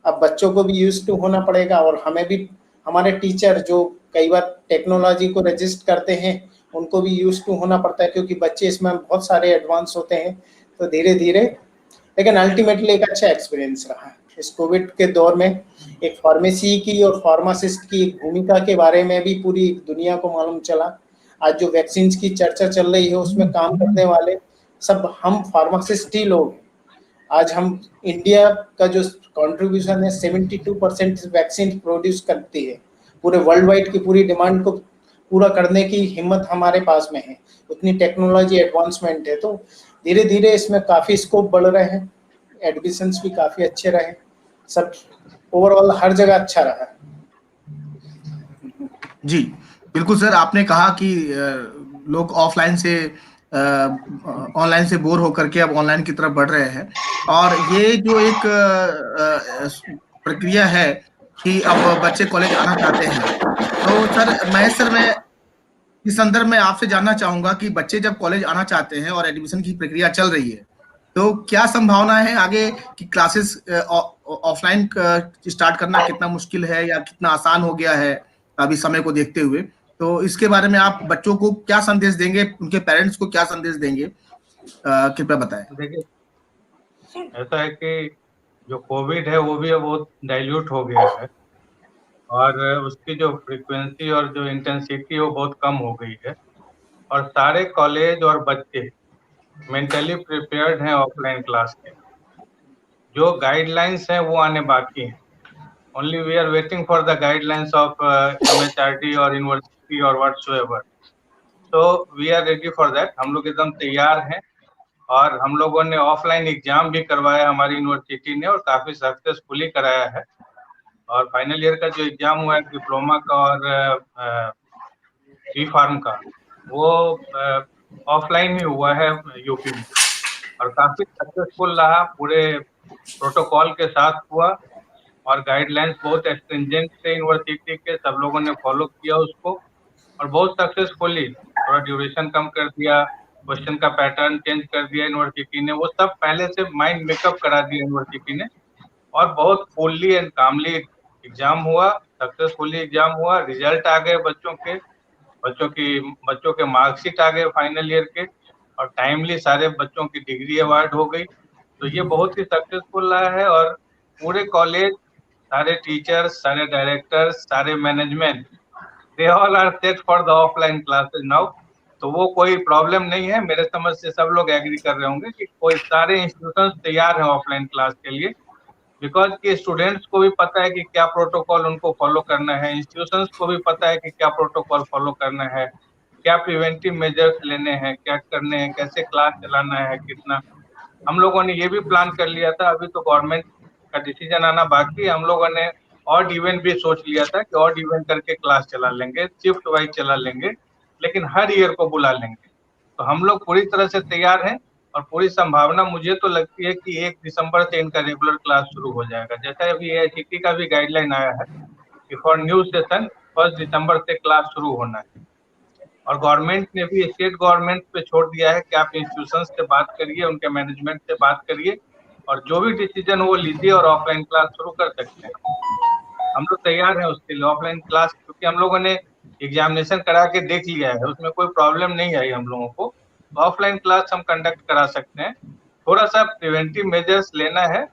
अब बच्चों को भी यूज टू होना पड़ेगा, और हमें भी, हमारे टीचर जो कई बार टेक्नोलॉजी को रजिस्ट करते हैं, उनको भी यूज टू होना पड़ता है, क्योंकि बच्चे इसमें बहुत सारे एडवांस होते हैं। तो धीरे धीरे, लेकिन अल्टीमेटली एक अच्छा एक्सपीरियंस रहा। इस कोविड के दौर में एक फार्मेसी की और फार्मासिस्ट की भूमिका के बारे में भी पूरी दुनिया को मालूम चला। आज जो वैक्सीन की चर्चा चल रही है, उसमें काम करने वाले सब हम फार्मासिस्ट ही लोग हैं। आज हम, इंडिया का जो कंट्रीब्यूशन है 72% वैक्सीन प्रोड्यूस करती है। पूरे वर्ल्ड वाइड की पूरी डिमांड को पूरा करने की हिम्मत हमारे पास में है, उतनी टेक्नोलॉजी एडवांसमेंट है। तो धीरे धीरे इसमें काफ़ी स्कोप बढ़ रहे हैं, एडमिशन्स भी काफ़ी अच्छे रहे, सब ओवरऑल हर जगह अच्छा रहा। जी बिल्कुल सर, आपने कहा कि लोग ऑफलाइन से ऑनलाइन से बोर होकर के अब ऑनलाइन की तरफ बढ़ रहे हैं, और ये जो एक प्रक्रिया है कि अब बच्चे कॉलेज आना चाहते हैं। तो सर मैं इस संदर्भ में आपसे जानना चाहूंगा कि बच्चे जब कॉलेज आना चाहते हैं और एडमिशन की प्रक्रिया चल रही है, तो क्या संभावना है आगे कि क्लासेस ऑफलाइन स्टार्ट करना कितना मुश्किल है या कितना आसान हो गया है अभी समय को देखते हुए? तो इसके बारे में आप बच्चों को क्या संदेश देंगे, उनके पेरेंट्स को क्या संदेश देंगे, कृपया बताएं। देखिए, ऐसा है कि जो कोविड है वो भी बहुत डाइल्यूट हो गया है, और उसकी जो फ्रीक्वेंसी और जो इंटेंसिटी है वो बहुत कम हो गई है, और सारे कॉलेज और बच्चे मेंटली प्रिपेयर्ड हैं ऑफलाइन क्लास के। जो गाइडलाइंस हैं वो आने बाकी हैं। Only we are waiting for the guidelines of MHRD और यूनिवर्सिटी और व्हाटसोएवर। तो we are ready for that. हम लोग एकदम तैयार हैं, और हम लोगों ने ऑफलाइन एग्जाम भी करवाया हमारी यूनिवर्सिटी ने, और काफी सक्सेसफुली कराया है। और फाइनल ईयर का जो एग्जाम हुआ है डिप्लोमा का और B.Pharm का, वो ऑफलाइन ही हुआ है यूपी में, और काफी सक्सेसफुल रहा। पूरे प्रोटोकॉल के साथ हुआ, और गाइडलाइंस बहुत स्ट्रिंजेंट थे यूनिवर्सिटी के, सब लोगों ने फॉलो किया उसको, और बहुत सक्सेसफुली थोड़ा ड्यूरेशन कम कर दिया, क्वेश्चन का पैटर्न चेंज कर दिया यूनिवर्सिटी ने, वो सब पहले से माइंड मेकअप करा दिया यूनिवर्सिटी ने, और बहुत फुल्ली एंड कामली एग्जाम हुआ, सक्सेसफुली एग्जाम हुआ, रिजल्ट आ गए बच्चों के मार्कशीट आ गए फाइनल ईयर के, और टाइमली सारे बच्चों की डिग्री अवार्ड हो गई। तो ये बहुत ही सक्सेसफुल रहा है, और पूरे कॉलेज, सारे टीचर्स, सारे डायरेक्टर्स, सारे management, they all are set for the offline classes now. तो वो कोई प्रॉब्लम नहीं है, मेरे समझ से सब लोग एग्री कर रहे होंगे कि कोई सारे इंस्टीट्यूशंस तैयार हैं ऑफलाइन क्लास के लिए, बिकॉज कि स्टूडेंट्स को भी पता है कि क्या प्रोटोकॉल उनको फॉलो करना है, इंस्टीट्यूशंस को भी पता है कि क्या प्रोटोकॉल फॉलो करना है, क्या प्रिवेंटिव मेजर्स लेने हैं, क्या करने हैं, कैसे क्लास चलाना है, कितना। हम लोगों ने ये भी प्लान कर लिया था, अभी तो गवर्नमेंट का डिसीजन आना बाकी है। हम लोगों ने ऑड इवेंट भी सोच लिया था कि ऑड इवेंट करके क्लास चला लेंगे, शिफ्ट वाइज चला लेंगे, लेकिन हर ईयर को बुला लेंगे। तो हम लोग पूरी तरह से तैयार हैं, और पूरी संभावना मुझे तो लगती है कि 1 दिसंबर से इनका रेगुलर क्लास शुरू हो जाएगा। जैसा अभी AICTE का भी गाइडलाइन आया है कि फॉर न्यू सेशन 1 दिसंबर से क्लास शुरू होना है, और गवर्नमेंट ने भी स्टेट गवर्नमेंट पे छोड़ दिया है कि आप इंस्टीट्यूशन से बात करिए, उनके मैनेजमेंट से बात करिए, और जो भी डिसीजन वो लीजिए, और ऑफलाइन क्लास शुरू कर सकते हैं। हम लोग तैयार हैं उसके लिए ऑफलाइन क्लास, क्योंकि हम लोगों ने एग्जामिनेशन करा के देख लिया है, उसमें कोई प्रॉब्लम नहीं आई हम लोगों को। ऑफलाइन क्लास हम कंडक्ट करा सकते हैं। थोड़ा सा प्रिवेंटिव मेजर्स लेना है,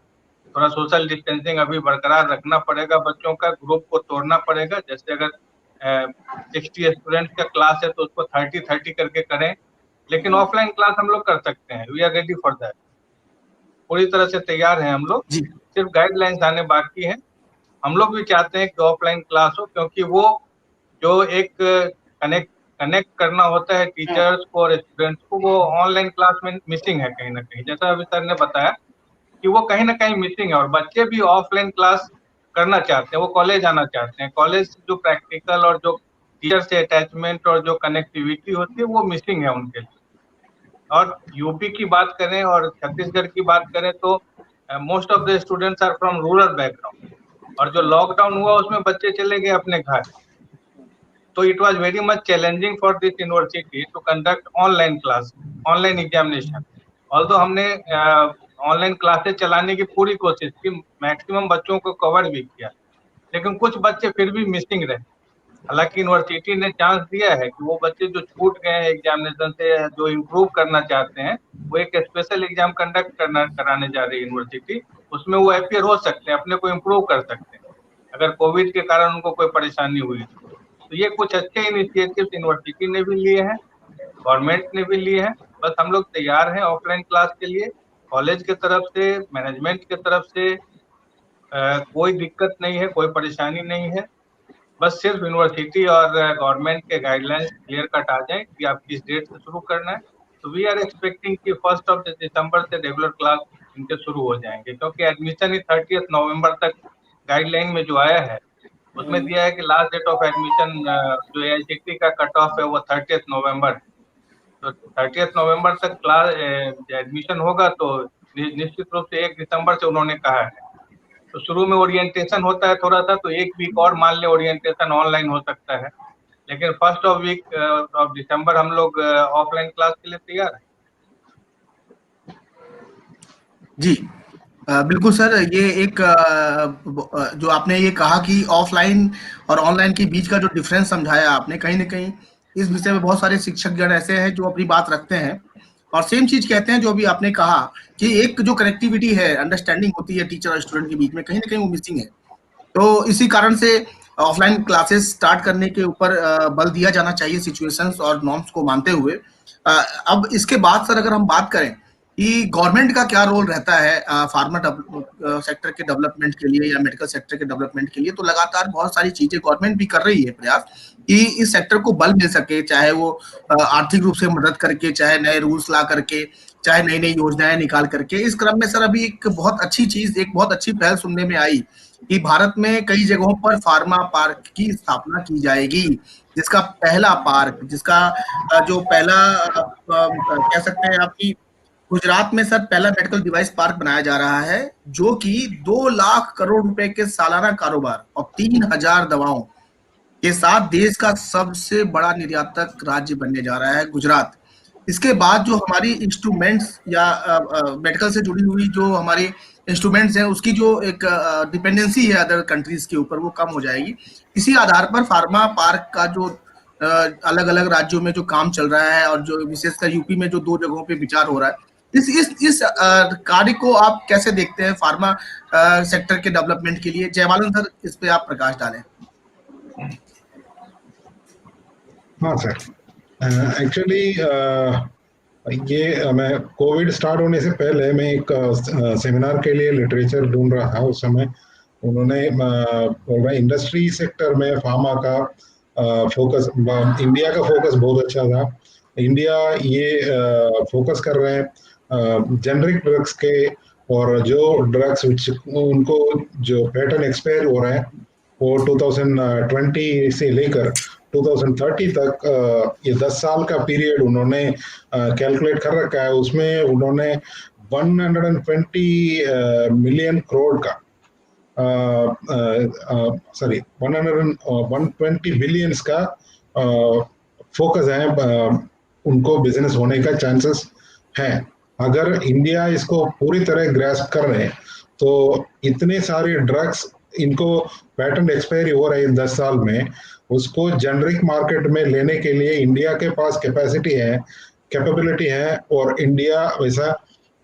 थोड़ा सोशल डिस्टेंसिंग अभी बरकरार रखना पड़ेगा, बच्चों का ग्रुप को तोड़ना पड़ेगा। जैसे अगर 60 स्टूडेंट्स का क्लास है तो उसको 30-30 करके करें, लेकिन ऑफलाइन क्लास हम लोग कर सकते हैं। We are ready for that, पूरी तरह से तैयार हैं हम लोग, जी सिर्फ गाइडलाइंस आने बाकी हैं। हम लोग भी चाहते हैं कि ऑफलाइन क्लास हो, क्योंकि वो जो एक कनेक्ट करना होता है टीचर्स को और स्टूडेंट्स को, वो ऑनलाइन क्लास में मिसिंग है कहीं ना कहीं। जैसा अभी सर ने बताया कि वो कहीं ना कहीं मिसिंग है, और बच्चे भी ऑफलाइन क्लास करना चाहते हैं, वो कॉलेज आना चाहते हैं। कॉलेज जो प्रैक्टिकल और जो टीचर से अटैचमेंट और जो कनेक्टिविटी होती है वो मिसिंग है उनके लिए। और यूपी की बात करें और छत्तीसगढ़ की बात करें तो most of the students are from rural background, और जो लॉकडाउन हुआ उसमें बच्चे चले गए अपने घर, तो it was very much challenging for this university to conduct online class, online examination. Although हमने ऑनलाइन क्लासेस चलाने की पूरी कोशिश की, मैक्सिमम बच्चों को कवर भी किया, लेकिन कुछ बच्चे फिर भी मिसिंग रहे। हालांकि यूनिवर्सिटी ने चांस दिया है कि वो बच्चे जो छूट गए हैं एग्जामिनेशन से, जो इम्प्रूव करना चाहते हैं, वो एक स्पेशल एग्जाम कंडक्ट कराने जा रही है यूनिवर्सिटी, उसमें वो अपियर हो सकते हैं, अपने को इम्प्रूव कर सकते हैं अगर कोविड के कारण उनको कोई परेशानी हुई तो। ये कुछ अच्छे इनिशिएटिव यूनिवर्सिटी ने भी लिए हैं, गवर्नमेंट ने भी लिए हैं। बस हम लोग तैयार हैं ऑफलाइन क्लास के लिए, कॉलेज की तरफ से, मैनेजमेंट की तरफ से कोई दिक्कत नहीं है, कोई परेशानी नहीं है। बस सिर्फ यूनिवर्सिटी और गवर्नमेंट के गाइडलाइंस क्लियर कट आ जाए कि आप किस डेट से शुरू करना है, तो वी आर एक्सपेक्टिंग कि 1 दिसंबर से रेगुलर क्लास इनके शुरू हो जाएंगे, क्योंकि एडमिशन ही 30 नवंबर तक गाइडलाइन में जो आया है उसमें दिया है कि लास्ट डेट ऑफ एडमिशन जो AICTE का कट ऑफ है वो 30 नवंबर है। तो 30 नवंबर तक क्लास एडमिशन होगा, तो निश्चित रूप से 1 दिसंबर से उन्होंने कहा है। तो शुरू में ओरिएंटेशन होता है थोड़ा सा, तो 1 वीक और मान ले ओरिएंटेशन ऑनलाइन हो सकता है, लेकिन फर्स्ट वीक ऑफ दिसंबर हम लोग ऑफलाइन क्लास के लिए तैयार हैं। जी बिल्कुल सर, ये एक जो आपने ये कहा कि ऑफलाइन और ऑनलाइन के बीच का जो डिफरेंस समझाया आपने, कहीं ना कहीं इस विषय में बहुत सारे शिक्षकगण ऐसे हैं जो अपनी बात रखते हैं और सेम चीज कहते हैं जो अभी आपने कहा कि एक जो कनेक्टिविटी है, अंडरस्टैंडिंग होती है टीचर और स्टूडेंट के बीच में, कहीं ना कहीं वो मिसिंग है। तो इसी कारण से ऑफलाइन क्लासेस स्टार्ट करने के ऊपर बल दिया जाना चाहिए सिचुएशंस और नॉर्म्स को मानते हुए। अब इसके बाद सर अगर हम बात करें कि गवर्नमेंट का क्या रोल रहता है फार्मा सेक्टर के डेवलपमेंट के लिए या मेडिकल सेक्टर के डेवलपमेंट के लिए, तो लगातार बहुत सारी चीजें गवर्नमेंट भी कर रही है प्रयास कि इस सेक्टर को बल मिल सके, चाहे वो आर्थिक रूप से मदद करके, चाहे नए रूल्स ला करके, चाहे नई नई योजनाएं निकाल करके। इस क्रम में सर अभी एक बहुत अच्छी चीज, एक बहुत अच्छी पहल सुनने में आई कि भारत में कई जगहों पर फार्मा पार्क की स्थापना की जाएगी, जिसका पहला पार्क, जिसका जो पहला कह सकते हैं आपकी गुजरात में सर पहला मेडिकल डिवाइस पार्क बनाया जा रहा है, जो कि 2 लाख करोड़ रुपए के सालाना कारोबार और 3000 दवाओं के साथ देश का सबसे बड़ा निर्यातक राज्य बनने जा रहा है गुजरात। इसके बाद जो हमारी इंस्ट्रूमेंट्स या मेडिकल से जुड़ी हुई जो हमारी इंस्ट्रूमेंट्स हैं, उसकी जो एक डिपेंडेंसी है अदर कंट्रीज के ऊपर, वो कम हो जाएगी। इसी आधार पर फार्मा पार्क का जो अलग अलग राज्यों में जो काम चल रहा है और जो विशेषकर यूपी में जो 2 जगहों पे विचार हो रहा है, इस कार्य को आप कैसे देखते हैं फार्मा सेक्टर के डेवलपमेंट के लिए? जयबालन सर, इस पे आप प्रकाश डालें। हाँ सर, एक्चुअली ये मैं कोविड स्टार्ट होने से पहले मैं एक सेमिनार के लिए लिटरेचर ढूंढ रहा था। उस समय उन्होंने बोला इंडस्ट्री सेक्टर में फार्मा का फोकस, इंडिया का फोकस बहुत अच्छा था। इंडिया ये फोकस कर रहे हैं जेनरिक ड्रग्स के, और जो ड्रग्स उनको जो पैटर्न एक्सपायर हो रहे हैं वो 2020 से लेकर 2030 तक, ये 10 साल का पीरियड उन्होंने कैलकुलेट कर रखा है। उसमें उन्होंने 120 मिलियन करोड़ का, सॉरी 120 बिलियंस का फोकस है, उनको बिजनेस होने का चांसेस है। अगर इंडिया इसको पूरी तरह ग्रास्प कर रहे हैं तो इतने सारे ड्रग्स इनको पैटेंट एक्सपायरी हो रही है 10 साल में, उसको जेनरिक मार्केट में लेने के लिए इंडिया के पास कैपेसिटी है, कैपेबिलिटी है, और इंडिया वैसा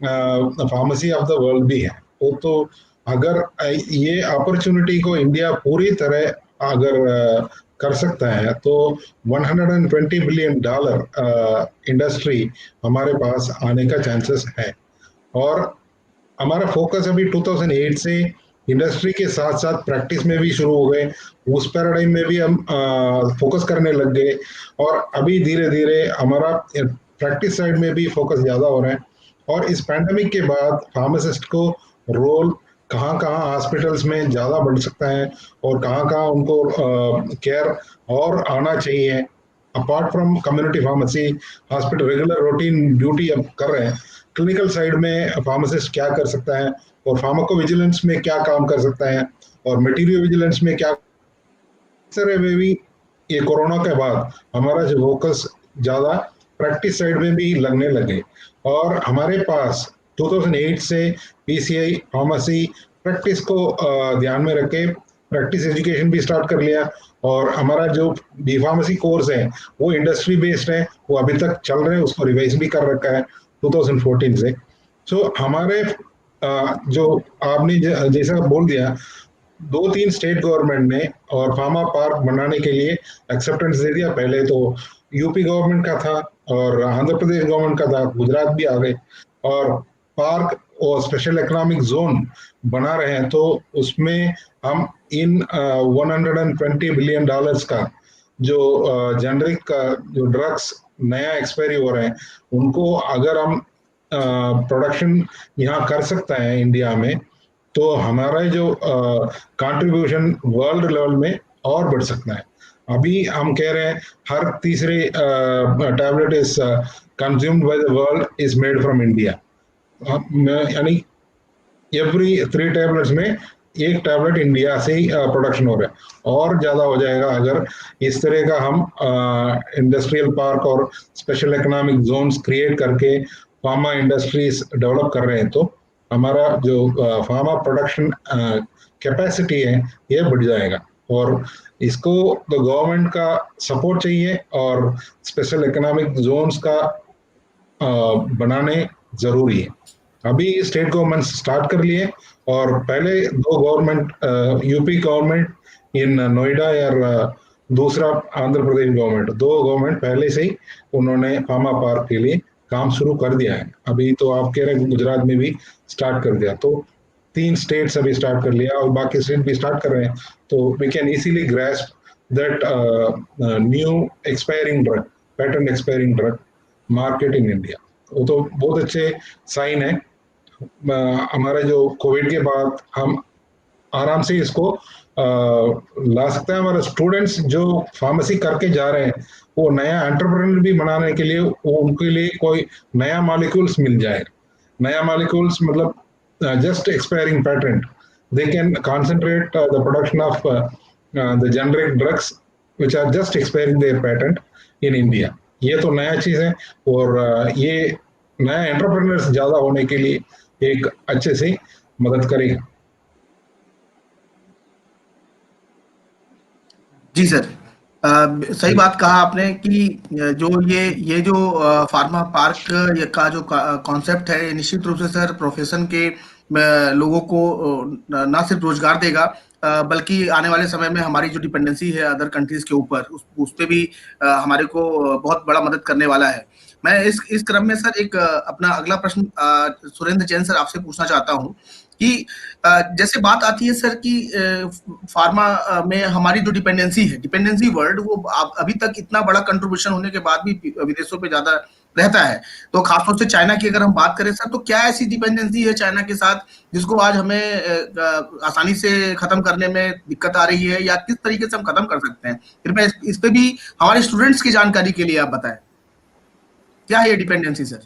फार्मेसी ऑफ द वर्ल्ड भी है। तो अगर ये अपॉर्चुनिटी को इंडिया पूरी तरह अगर कर सकता है तो $120 बिलियन इंडस्ट्री हमारे पास आने का चांसेस है। और हमारा फोकस अभी 2008 से इंडस्ट्री के साथ साथ प्रैक्टिस में भी शुरू हो गए, उस पैराडाइम में भी हम फोकस करने लग गए, और अभी धीरे धीरे हमारा प्रैक्टिस साइड में भी फोकस ज़्यादा हो रहा है। और इस पैंडेमिक के बाद फार्मासिस्ट को रोल कहाँ कहाँ हॉस्पिटल्स में ज़्यादा बढ़ सकता है और कहाँ कहाँ उनको केयर और आना चाहिए। Apart from community pharmacy, hospital regular routine duty अब कर रहे हैं, क्लिनिकल साइड में फार्मासिस्ट क्या कर सकता है और फार्माकोविजिलेंस में क्या काम कर सकता है और मटेरियल विजिलेंस में क्या सर में भी ये कोरोना के बाद हमारा जो फोकस ज़्यादा प्रैक्टिस साइड में भी लगने लगे। और हमारे पास 2008 से पीसीआई फार्मेसी प्रैक्टिस को ध्यान में रख के प्रैक्टिस एजुकेशन भी स्टार्ट कर लिया, और हमारा जो बी फार्मेसी कोर्स है वो इंडस्ट्री बेस्ड है, वो अभी तक चल रहे हैं, उसको रिवाइज भी कर रखा है 2014 से। सो हमारे जो आपने जैसा बोल दिया, 2-3 स्टेट गवर्नमेंट ने और फार्मा पार्क बनाने के लिए एक्सेप्टेंस दे दिया। पहले तो यूपी गवर्नमेंट का था और आंध्र प्रदेश गवर्नमेंट का था, गुजरात भी आ गए और पार्क और स्पेशल इकोनॉमिक जोन बना रहे हैं। तो उसमें हम इन $120 बिलियन का जो जेनरिक जो ड्रग्स नया एक्सपायरी हो रहे हैं उनको अगर हम प्रोडक्शन यहाँ कर सकता है इंडिया में, तो हमारा जो कंट्रीब्यूशन वर्ल्ड लेवल में और बढ़ सकता है। अभी हम कह रहे हैं हर तीसरे tablet is consumed by the world is made from India, यानी एवरी 3 टैबलेट्स में 1 टैबलेट इंडिया से ही प्रोडक्शन हो रहा है, और ज़्यादा हो जाएगा अगर इस तरह का हम इंडस्ट्रियल पार्क और स्पेशल इकोनॉमिक जोन्स क्रिएट करके फार्मा इंडस्ट्रीज डेवलप कर रहे हैं। तो हमारा जो फार्मा प्रोडक्शन कैपेसिटी है ये बढ़ जाएगा, और इसको तो गवर्नमेंट का सपोर्ट चाहिए और स्पेशल इकोनॉमिक जोन्स का बनाने जरूरी है। अभी स्टेट गवर्नमेंट स्टार्ट कर लिए, और पहले 2 government, UP government in Noida और दूसरा आंध्र प्रदेश गवर्नमेंट, 2 गवर्नमेंट पहले से ही उन्होंने फार्मा पार्क के लिए काम शुरू कर दिया है। अभी तो आप कह रहे हैं गुजरात में भी स्टार्ट कर दिया, तो 3 स्टेट्स अभी स्टार्ट कर लिया और बाकी स्टेट भी स्टार्ट कर रहे हैं। तो we can easily grasp that new expiring drug, pattern expiring drug market in India. वो तो बहुत अच्छे साइन है। हमारा जो कोविड के बाद हम आराम से इसको ला सकते हैं। हमारे स्टूडेंट्स जो फार्मेसी करके जा रहे हैं वो नया एंटरप्रेन्योर भी बनाने के लिए वो उनके लिए कोई नया मॉलिक्यूल्स मिल जाए। नया मॉलिक्यूल्स मतलब just expiring patent, they can concentrate the production of the generic drugs which are just expiring their patent in India. ये तो नया चीज है, और ये नया एंटरप्रेन्योर्स ज्यादा होने के लिए एक अच्छे से मदद करेगा। जी सर, सही बात कहा आपने कि जो ये जो फार्मा पार्क का जो कॉन्सेप्ट है, निश्चित रूप से सर प्रोफेशन के लोगों को ना सिर्फ रोजगार देगा, बल्कि आने वाले समय में हमारी जो डिपेंडेंसी है अदर कंट्रीज के ऊपर उस पे भी हमारे को बहुत बड़ा मदद करने वाला है। मैं इस क्रम में सर एक अपना अगला प्रश्न सुरेंद्र जैन सर आपसे पूछना चाहता हूं कि जैसे बात आती है सर कि फार्मा में हमारी जो डिपेंडेंसी वर्ल्ड, वो अभी तक इतना बड़ा कंट्रीब्यूशन होने के बाद भी विदेशों पे ज्यादा रहता है। तो खासतौर से चाइना की अगर हम बात करें सर, तो क्या ऐसी डिपेंडेंसी है चाइना के साथ जिसको आज हमें आसानी से खत्म करने में दिक्कत आ रही है, या किस तरीके से हम खत्म कर सकते हैं? कृपया इस पे भी हमारे स्टूडेंट्स की जानकारी के लिए आप बताएं, क्या है ये डिपेंडेंसी सर?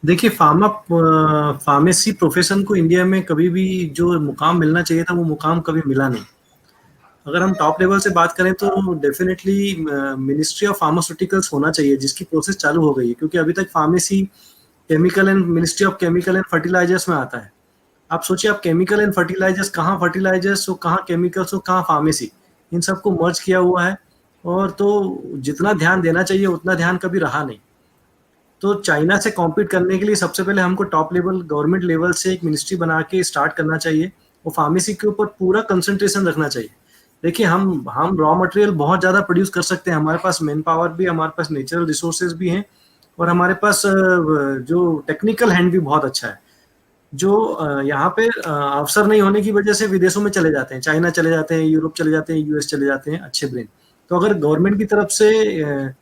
देखिए फार्मेसी प्रोफेशन को इंडिया में कभी भी जो मुकाम मिलना चाहिए था वो मुकाम कभी मिला नहीं। अगर हम टॉप लेवल से बात करें तो डेफिनेटली मिनिस्ट्री ऑफ फार्मास्यूटिकल्स होना चाहिए, जिसकी प्रोसेस चालू हो गई है, क्योंकि अभी तक pharmacy chemical and ministry of chemical and fertilizers में आता है। आप सोचिए, आप केमिकल एंड फर्टिलाइजर्स, कहाँ फर्टिलाइजर्स हो, कहाँ केमिकल्स हो, कहाँ फार्मेसी, इन सबको मर्ज किया हुआ है। और तो जितना ध्यान देना चाहिए उतना ध्यान कभी रहा नहीं। तो चाइना से कॉम्पीट करने के लिए सबसे पहले हमको टॉप लेवल गवर्नमेंट लेवल से एक मिनिस्ट्री बना के स्टार्ट करना चाहिए, वो फार्मेसी के ऊपर पूरा कंसंट्रेशन रखना चाहिए। देखिए हम रॉ मटेरियल बहुत ज़्यादा प्रोड्यूस कर सकते हैं, हमारे पास मैन पावर भी, हमारे पास नेचुरल रिसोर्सेज भी हैं, और हमारे पास जो टेक्निकल हैंड भी बहुत अच्छा है। जो यहाँ पे अवसर नहीं होने की वजह से विदेशों में चले जाते हैं, चाइना चले जाते हैं, यूरोप चले जाते हैं, यूएस चले जाते हैं अच्छे ब्रेन। तो अगर गवर्नमेंट की तरफ से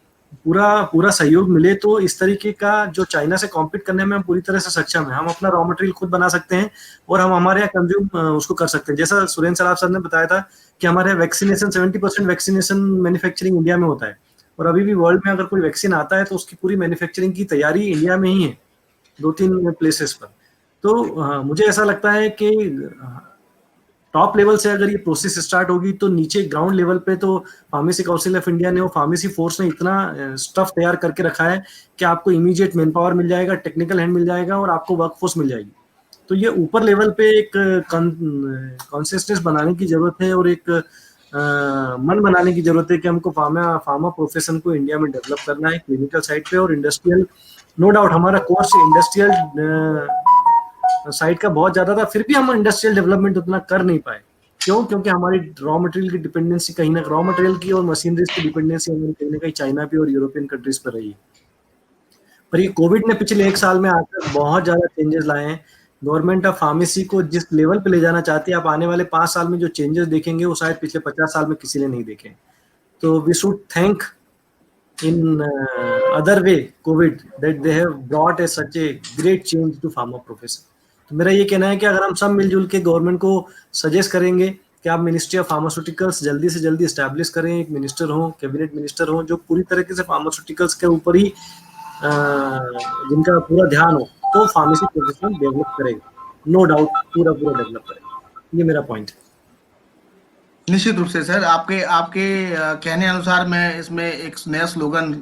पूरा सहयोग मिले तो इस तरीके का जो चाइना से कॉम्पीट करने में हम पूरी तरह से सक्षम है। हम अपना रॉ मटेरियल खुद बना सकते हैं और हम हमारे यहाँ कंज्यूम उसको कर सकते हैं। जैसा सुरेंद्र सराफ सर ने बताया था कि हमारे वैक्सीनेशन 70% वैक्सीनेशन मैन्युफैक्चरिंग इंडिया में होता है, और अभी भी वर्ल्ड में अगर कोई वैक्सीन आता है तो उसकी पूरी मैन्युफैक्चरिंग की तैयारी इंडिया में ही है, 2-3 प्लेसेस पर। तो मुझे ऐसा लगता है कि टॉप लेवल से अगर ये प्रोसेस स्टार्ट होगी तो नीचे ग्राउंड लेवल पे तो फार्मेसी काउंसिल ऑफ इंडिया ने और फार्मेसी फोर्स ने इतना स्टफ तैयार करके रखा है कि आपको इमीडिएट मैन पावर मिल जाएगा, टेक्निकल हैंड मिल जाएगा और आपको वर्कफोर्स मिल जाएगी। तो ये ऊपर लेवल पे एक कॉन्सियसनेस बनाने की जरूरत है और एक मन बनाने की जरूरत है कि हमको फार्मा प्रोफेशन को इंडिया में डेवलप करना है क्लिनिकल साइड पे और इंडस्ट्रियल। नो डाउट हमारा कोर्स इंडस्ट्रियल साइड का बहुत ज्यादा था, फिर भी हम इंडस्ट्रियल डेवलपमेंट उतना कर नहीं पाए। क्यों? क्योंकि हमारी रॉ मटेरियल की डिपेंडेंसी कहीं ना रॉ मटेरियल की और मशीनरीज की डिपेंडेंसी हमारी कहीं ना कहीं चाइना पे और यूरोपियन कंट्रीज पर रही है। पर ये कोविड ने पिछले 1 साल में आकर बहुत ज्यादा चेंजेस लाए हैं। गवर्नमेंट ऑफ फार्मेसी को जिस लेवल पे ले जाना चाहती है, आप आने वाले 5 साल में जो चेंजेस देखेंगे वो शायद पिछले 50 साल में किसी ने नहीं देखे। तो we should thank in other way COVID that they have brought a such a great change to pharma profession। तो मेरा ये कहना है कि अगर हम सब मिलजुल के गवर्नमेंट को सजेस्ट करेंगे कि आप मिनिस्ट्री ऑफ फार्मास्यूटिकल्स जल्दी से जल्दी एस्टैब्लिश करें, एक मिनिस्टर हो, कैबिनेट मिनिस्टर हो जो पूरी तरीके से फार्मास्यूटिकल्स के ऊपर ही जिनका पूरा ध्यान हो, तो फार्मेसी प्रोफेशन डेवलप करेगा, नो डाउट पूरा डेवलप करेगा। ये मेरा पॉइंट है। निश्चित रूप से सर, आपके आपके कहने अनुसार मैं इसमें एक नया स्लोगन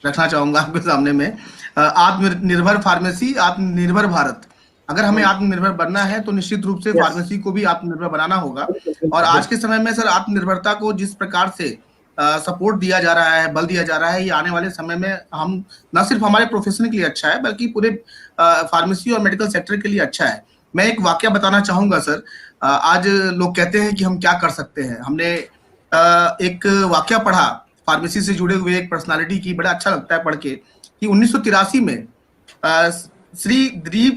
रखना चाहूंगा आपके सामने में, आत्मनिर्भर फार्मेसी, आत्मनिर्भर भारत। अगर हमें आत्मनिर्भर बनना है तो निश्चित रूप से फार्मेसी को भी आत्मनिर्भर बनाना होगा। और आज के समय में सर आत्मनिर्भरता को जिस प्रकार से सपोर्ट दिया जा रहा है, बल दिया जा रहा है, ये आने वाले समय में हम न सिर्फ हमारे प्रोफेशन के लिए अच्छा है बल्कि पूरे फार्मेसी और मेडिकल सेक्टर के लिए अच्छा है। मैं एक वाकया बताना चाहूंगा सर। आज लोग कहते हैं कि हम क्या कर सकते हैं। हमने एक वाकया पढ़ा फार्मेसी से जुड़े हुए एक पर्सनालिटी की, बड़ा अच्छा लगता है पढ़ के, कि 1983 में श्री दिलीप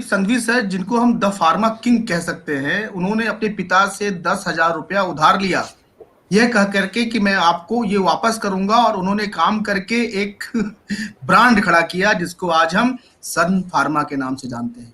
संघवी सर जिनको हम द फार्मा किंग कह सकते हैं, उन्होंने अपने पिता से 10,000 रुपया उधार लिया यह कह करके कि मैं आपको ये वापस करूंगा, और उन्होंने काम करके एक ब्रांड खड़ा किया जिसको आज हम सन फार्मा के नाम से जानते हैं।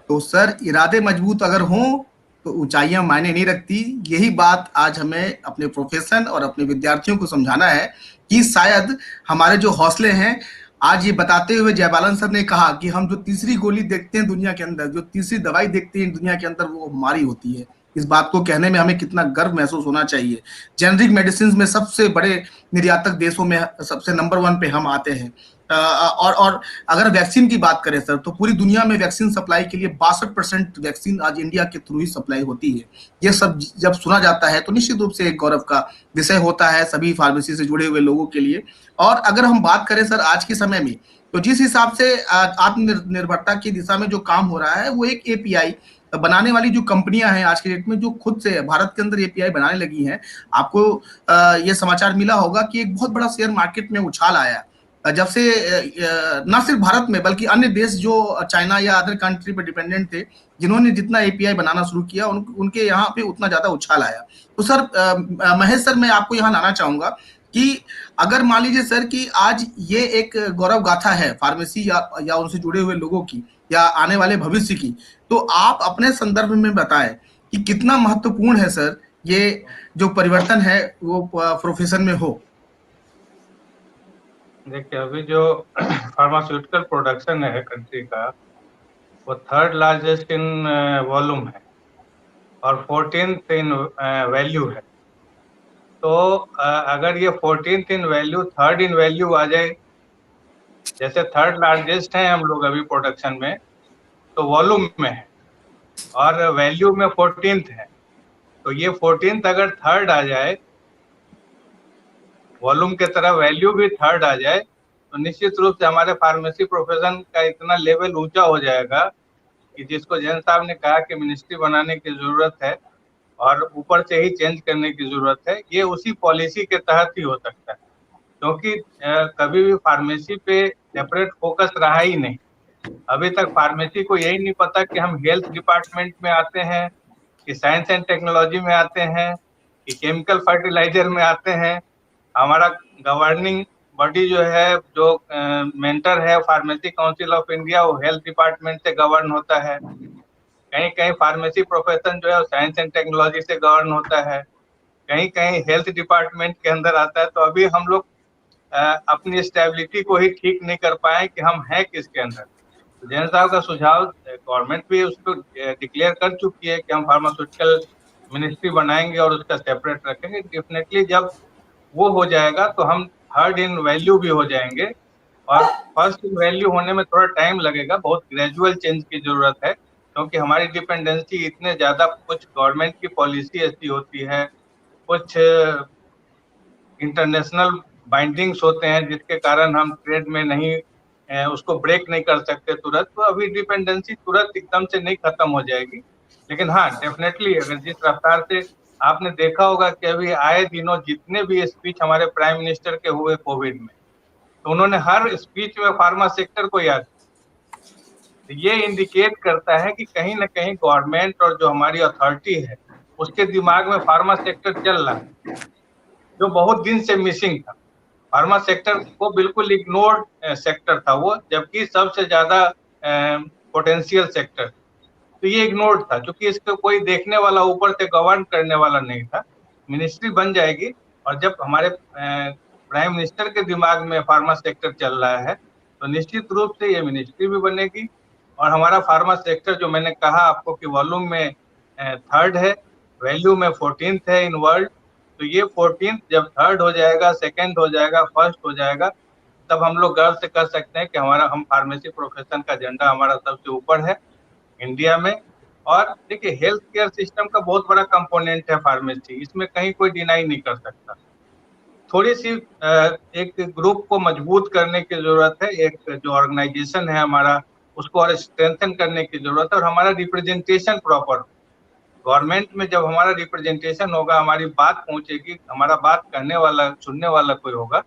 तो सर इरादे मजबूत अगर हों तो ऊंचाइयां मायने नहीं रखती। यही बात आज हमें अपने प्रोफेशन और अपने विद्यार्थियों को समझाना है कि शायद हमारे जो हौसले हैं, आज ये बताते हुए जयबालन सर ने कहा कि हम जो तीसरी गोली देखते हैं दुनिया के अंदर, जो तीसरी दवाई देखते हैं दुनिया के अंदर, वो हमारी होती है। इस बात को कहने में हमें कितना गर्व महसूस होना चाहिए। जेनरिक मेडिसिन में सबसे बड़े निर्यातक देशों में सबसे नंबर 1 पे हम आते हैं। और अगर वैक्सीन की बात करें सर, तो पूरी दुनिया में वैक्सीन सप्लाई के लिए 62% वैक्सीन आज इंडिया के थ्रू ही सप्लाई होती है। ये सब जब सुना जाता है तो निश्चित रूप से एक गौरव का विषय होता है सभी फार्मेसी से जुड़े हुए लोगों के लिए। और अगर हम बात करें सर आज के समय में, तो जिस हिसाब से आत्मनिर्भरता की दिशा में जो काम हो रहा है, वो एक एपीआई बनाने वाली जो कंपनियां हैं आज के डेट में, जो खुद से भारत के अंदर एपीआई बनाने लगी हैं। आपको ये समाचार मिला होगा कि एक बहुत बड़ा शेयर मार्केट में उछाल आया जब से न सिर्फ भारत में बल्कि अन्य देश जो चाइना या अदर कंट्री पर डिपेंडेंट थे, जिन्होंने जितना एपीआई बनाना शुरू किया, उनके यहाँ पे उतना ज्यादा उछाल आया। तो सर महेश सर, मैं आपको यहाँ लाना चाहूंगा कि अगर मान लीजिए सर कि आज ये एक गौरव गाथा है फार्मेसी या उनसे जुड़े हुए लोगों की या आने वाले भविष्य की, तो आप अपने संदर्भ में बताएं कि कितना महत्वपूर्ण है सर ये जो परिवर्तन है वो प्रोफेशन में हो। देखिए, अभी जो फार्मास्यूटिकल प्रोडक्शन है कंट्री का, वो 3rd लार्जेस्ट इन वॉल्यूम है और 14th इन वैल्यू है। तो अगर ये 14th इन वैल्यू 3rd इन वैल्यू आ जाए, जैसे 3rd लार्जेस्ट है हम लोग अभी प्रोडक्शन में, तो वॉल्यूम में है और वैल्यू में 14th है, तो ये 14th अगर 3rd आ जाए, वॉल्यूम के तरह वैल्यू भी 3rd आ जाए, तो निश्चित रूप से हमारे फार्मेसी प्रोफेशन का इतना लेवल ऊंचा हो जाएगा कि जिसको जैन साहब ने कहा कि मिनिस्ट्री बनाने की जरूरत है और ऊपर से ही चेंज करने की जरूरत है, ये उसी पॉलिसी के तहत ही हो सकता है, क्योंकि कभी भी फार्मेसी पे सेपरेट फोकस रहा ही नहीं। अभी तक फार्मेसी को यही नहीं पता कि हम हेल्थ डिपार्टमेंट में आते हैं, कि साइंस एंड टेक्नोलॉजी में आते हैं, कि केमिकल फर्टिलाइजर में आते हैं। हमारा गवर्निंग बॉडी जो है, जो मेंटर है फार्मेसी काउंसिल ऑफ इंडिया, वो हेल्थ डिपार्टमेंट से गवर्न होता है। कहीं कहीं फार्मेसी प्रोफेशन जो है साइंस एंड टेक्नोलॉजी से गवर्न होता है, कहीं कहीं हेल्थ डिपार्टमेंट के अंदर आता है। तो अभी हम लोग अपनी स्टेबिलिटी को ही ठीक नहीं कर पाए कि हम हैं किसके अंदर। तो जैन साहब का सुझाव, गवर्नमेंट भी उसको डिक्लेयर कर चुकी है कि हम फार्मास्यूटिकल मिनिस्ट्री बनाएंगे और उसका सेपरेट रखेंगे। डेफिनेटली जब वो हो जाएगा तो हम थर्ड इन वैल्यू भी हो जाएंगे, और फर्स्ट इन वैल्यू होने में थोड़ा टाइम लगेगा, बहुत ग्रेजुअल चेंज की जरूरत है, क्योंकि हमारी डिपेंडेंसी इतने ज्यादा, कुछ गवर्नमेंट की पॉलिसी ऐसी होती है, कुछ इंटरनेशनल बाइंडिंग्स होते हैं जिसके कारण हम ट्रेड में नहीं उसको ब्रेक नहीं कर सकते तुरंत। तो अभी डिपेंडेंसी तुरंत एकदम से नहीं खत्म हो जाएगी, लेकिन हाँ डेफिनेटली अगर जिस रफ्तार से आपने देखा होगा कि अभी आए दिनों जितने भी स्पीच हमारे प्राइम मिनिस्टर के हुए कोविड में, तो उन्होंने हर स्पीच में फार्मा सेक्टर को याद किया। तो ये इंडिकेट करता है कि कहीं ना कहीं गवर्नमेंट और जो हमारी अथॉरिटी है उसके दिमाग में फार्मा सेक्टर चल रहा है, जो बहुत दिन से मिसिंग था। फार्मा सेक्टर को बिल्कुल इग्नोर्ड सेक्टर था वो, जबकि सबसे ज्यादा पोटेंशियल सेक्टर। तो ये इग्नोर्ड था, क्योंकि इसको कोई देखने वाला, ऊपर से गवर्न करने वाला नहीं था। मिनिस्ट्री बन जाएगी, और जब हमारे प्राइम मिनिस्टर के दिमाग में फार्मा सेक्टर चल रहा है तो निश्चित रूप से ये मिनिस्ट्री भी बनेगी। और हमारा फार्मा सेक्टर, जो मैंने कहा आपको कि वॉल्यूम में थर्ड है, वैल्यू में 14th है इन वर्ल्ड, तो ये 14th जब थर्ड हो जाएगा, सेकंड हो जाएगा, फर्स्ट हो जाएगा, तब हम लोग गर्व से कर सकते हैं कि हम फार्मेसी प्रोफेशन का झंडा हमारा सबसे ऊपर है इंडिया में। और देखिए, हेल्थ केयर सिस्टम का बहुत बड़ा कंपोनेंट है फार्मेसी, इसमें कहीं कोई डिनाई नहीं कर सकता। थोड़ी सी एक ग्रुप को मजबूत करने की जरूरत है, एक जो ऑर्गेनाइजेशन है हमारा, उसको और स्ट्रेंथन करने की जरूरत है, और हमारा रिप्रेजेंटेशन प्रॉपर। गवर्नमेंट में जब हमारा रिप्रेजेंटेशन होगा, हमारी बात पहुंचेगी, हमारा बात करने वाला, सुनने वाला कोई होगा,